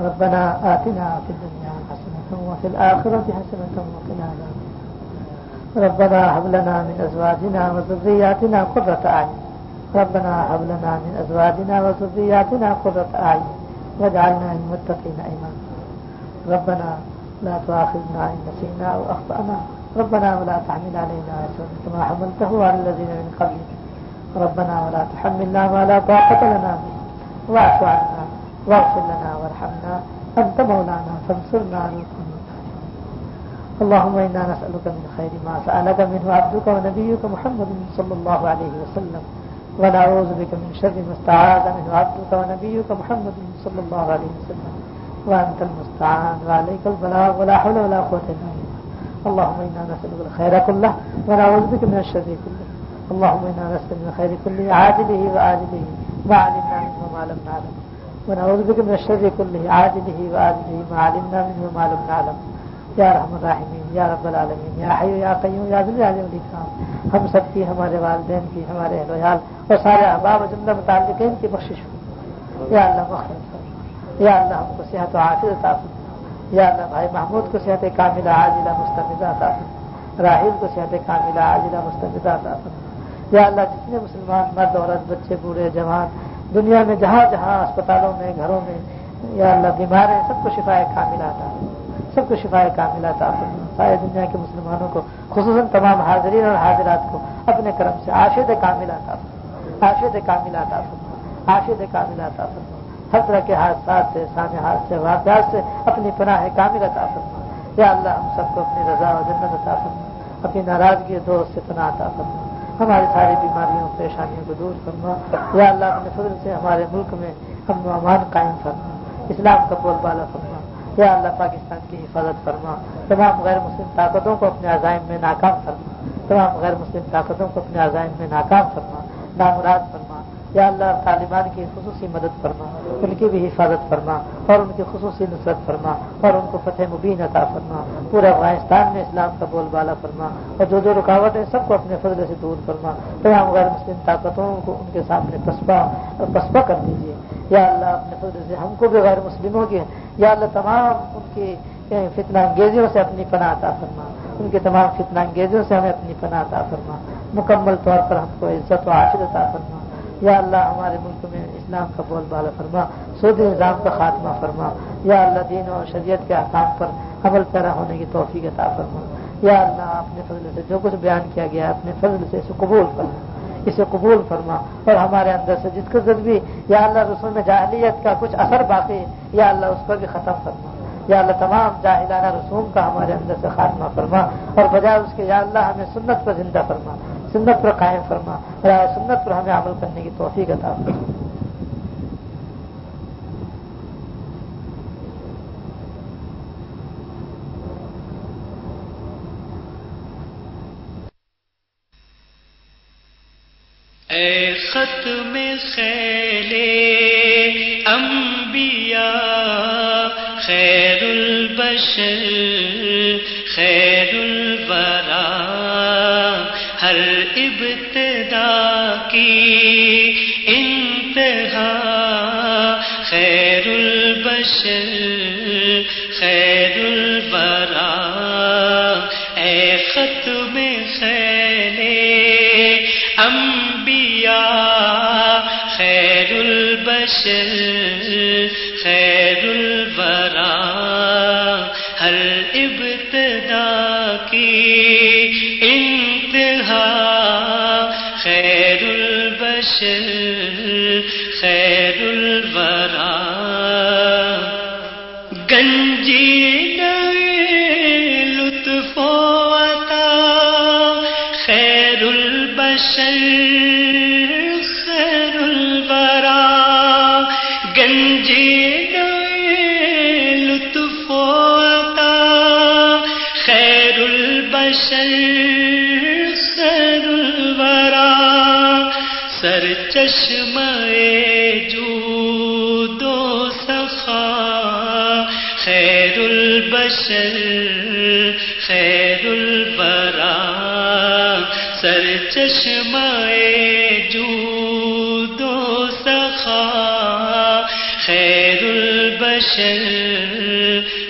ربنا آتنا في الدنيا حسنة وفي الآخرة حسنة وقنا عذاب. ربنا هب لنا من أزواجنا وذرياتنا قرة أعين. ربنا هب لنا من أزواجنا وذرياتنا قرة أعين واجعلنا للمتقين إماما. ربنا لا تؤاخذنا إن نسينا أو أخطأنا. ربنا ولا تحمل علينا إصرا كما حملته على الذين من قبلنا. ربنا ولا تحملنا ما لا طاقة لنا به واعف عنا واغفر لنا وارحمنا أنت مولانا فانصرنا على القوم الكافرين. اللهم إنا نسألك من خير ما سألك منه عبدك ونبيك محمد صلى الله عليه وسلم ونعوذ بك من شر ما استعاذ منه عبدك ونبيك محمد صلى الله عليه وسلم وأنت المستعان وعليك البلاغ ولا حول ولا قوة إلا بالله. اللهم إنا نسألك الخير كله ونعوذ بك من الشر كله. اللهم إنا نسألك من الخير كله عاجله وآجله ما علمنا منه وما لم نعلم ونعوذ بك من الشر كله عاجله وآجله ما علمنا منه وما لم نعلم. یا ارحم الراحمین، یا رب العالمین، یا حی یا قیوم یا ذی الجلال والاکرام، ہم سب کی، ہمارے والدین کی، ہمارے اہل و عیال اور سارے احباب و جملہ متعلقین کی بخشش ہو. یا اللہ مغفرت فرما. یا اللہ ہم کو صحت و عافیت عطا فرما. یا اللہ بھائی محمود کو صحت کاملہ عاجلہ مستمدہ عطا فرما. راحیل کو صحت کاملہ عاجلہ مستمدہ عطا فرما. یا اللہ جتنے مسلمان مرد عورت بچے بوڑھے جوان دنیا میں جہاں جہاں اسپتالوں میں گھروں میں یا اللہ بیمار ہیں سب کو شفا کاملہ عطا فرما. سب کو شفا کاملہ عطا فرما. سارے دنیا کے مسلمانوں کو خصوصاً تمام حاضرین اور حاضرات کو اپنے کرم سے عافیت کاملہ عطا فرما. عافیت کاملہ عطا فرما. عافیت کاملہ عطا فرما. ہر طرح کے حادثات سے سانحات سے واقعات سے اپنی پناہ کاملہ عطا فرما. یا اللہ ہم سب کو اپنی رضا و جنت عطا فرما. اپنی ناراضگی دوست سے پناہ عطا فرما. ہماری ساری بیماریوں پریشانیوں کو دور فرما. یا اللہ اپنے فضل سے ہمارے ملک میں امن و امان قائم فرما. اسلام کا بول بالا فرما. یا اللہ پاکستان کی حفاظت فرما. تمام غیر مسلم طاقتوں کو اپنے عزائم میں ناکام فرما. تمام غیر مسلم طاقتوں کو اپنے عزائم میں ناکام فرما، نامراد فرما. یا اللہ طالبان کی خصوصی مدد فرما، ان کی بھی حفاظت فرما اور ان کی خصوصی نصرت فرما اور ان کو فتح مبین عطا فرما. پورے افغانستان میں اسلام کا بول بالا فرما اور جو رکاوٹ ہے سب کو اپنے فضل سے دور فرما. تمام غیر مسلم طاقتوں کو ان کے سامنے پسپا کر دیجیے. یا اللہ اپنے فضل سے ہم کو بھی غیر مسلموں کی یا اللہ تمام ان کی فتنہ انگیزیوں سے اپنی پناہ عطا فرما. ان کے تمام فتنہ انگیزیوں سے ہمیں اپنی پناہ عطا فرما. مکمل طور پر ہم کو عزت و عافیت عطا فرما. یا اللہ ہمارے ملک میں اسلام کا بول بالا فرما، سود نظام کا خاتمہ فرما. یا اللہ دین اور شریعت کے احکام پر عمل پیرا ہونے کی توفیق عطا فرما. یا اللہ اپنے فضل سے جو کچھ بیان کیا گیا اپنے فضل سے اسے قبول فرما، اسے قبول فرما. اور ہمارے اندر سے جس قدر بھی یا اللہ رسوم جاہلیت کا کچھ اثر باقی یا اللہ اس پر بھی ختم فرما. یا اللہ تمام جاہلانہ رسوم کا ہمارے اندر سے خاتمہ فرما اور بجائے اس کے یا اللہ ہمیں سنت پر زندہ فرما، سنت پر قائم فرما اور سنت پر ہمیں عمل کرنے کی توفیق عطا فرما. اے ختم خیل انبیاء خیر البشر خیر الورا، ہر ابتدا کی انتہا خیر البشر خیر الورا. اے ختم خیل انبیاء خیر البشر خیر الورا، ہر ابتدا کی انتہا خیر البشر البشر خیر الورا سرچشمہ جود و سخا خیر البشر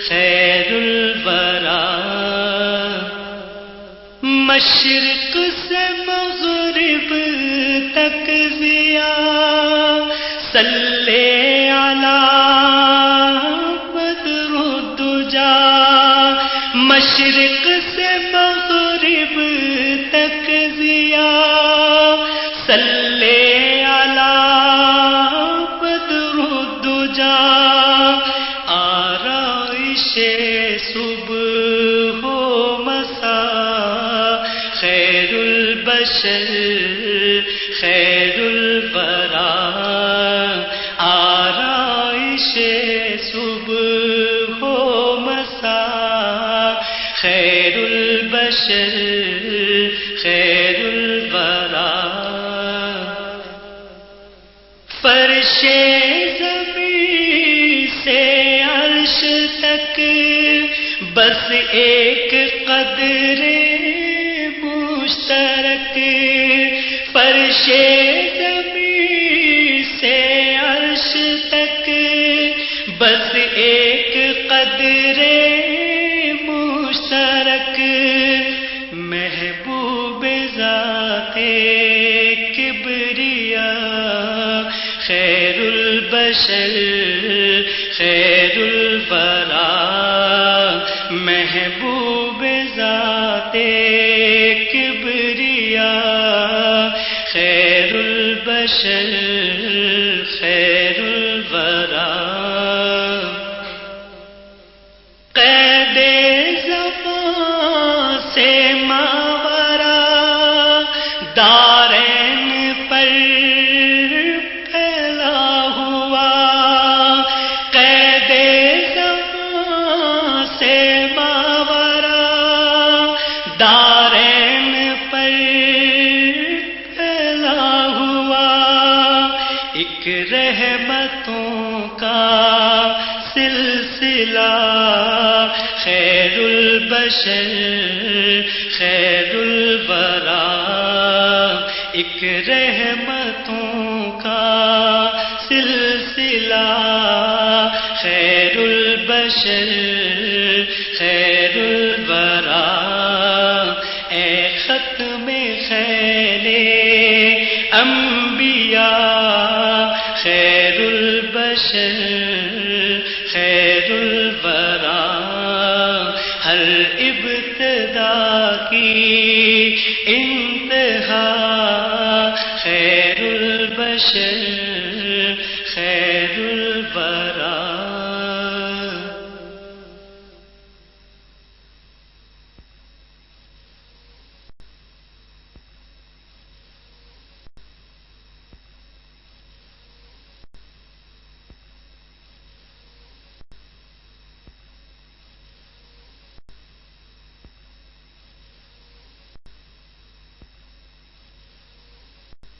خیر الورا مشرق سے مغرب تک ضیاء صلی علی بدر الدجا مشرق سے مغرب تک ضیاء صلی علی بدر الدجا آرائش صبح و مساء خیر البشر خیر الورا آرائش صبح و مساء خیر البشر خیر الورا فرش زمین سے عرش تک بس ایک قدر مشترک فرش زمین سے عرش تک بس ایک قدر مشترک محبوب ذات کبریا خیر البشر خیر الورا محبوب ذات کبریا خیر البشر خیر الورا قید زمان سے ماورا دارین پر پھیلا ہوا قید زمان سے ماورا دارین پر پھیلا ہوا ایک رحمتوں کا سلسلہ خیر البشر خیر الورا ایک رحمتوں کا سلسلہ خیر البشر خیر الورا اے ختم خیل انبیاء خیر البشر خیر الورا ہر ابتدا کی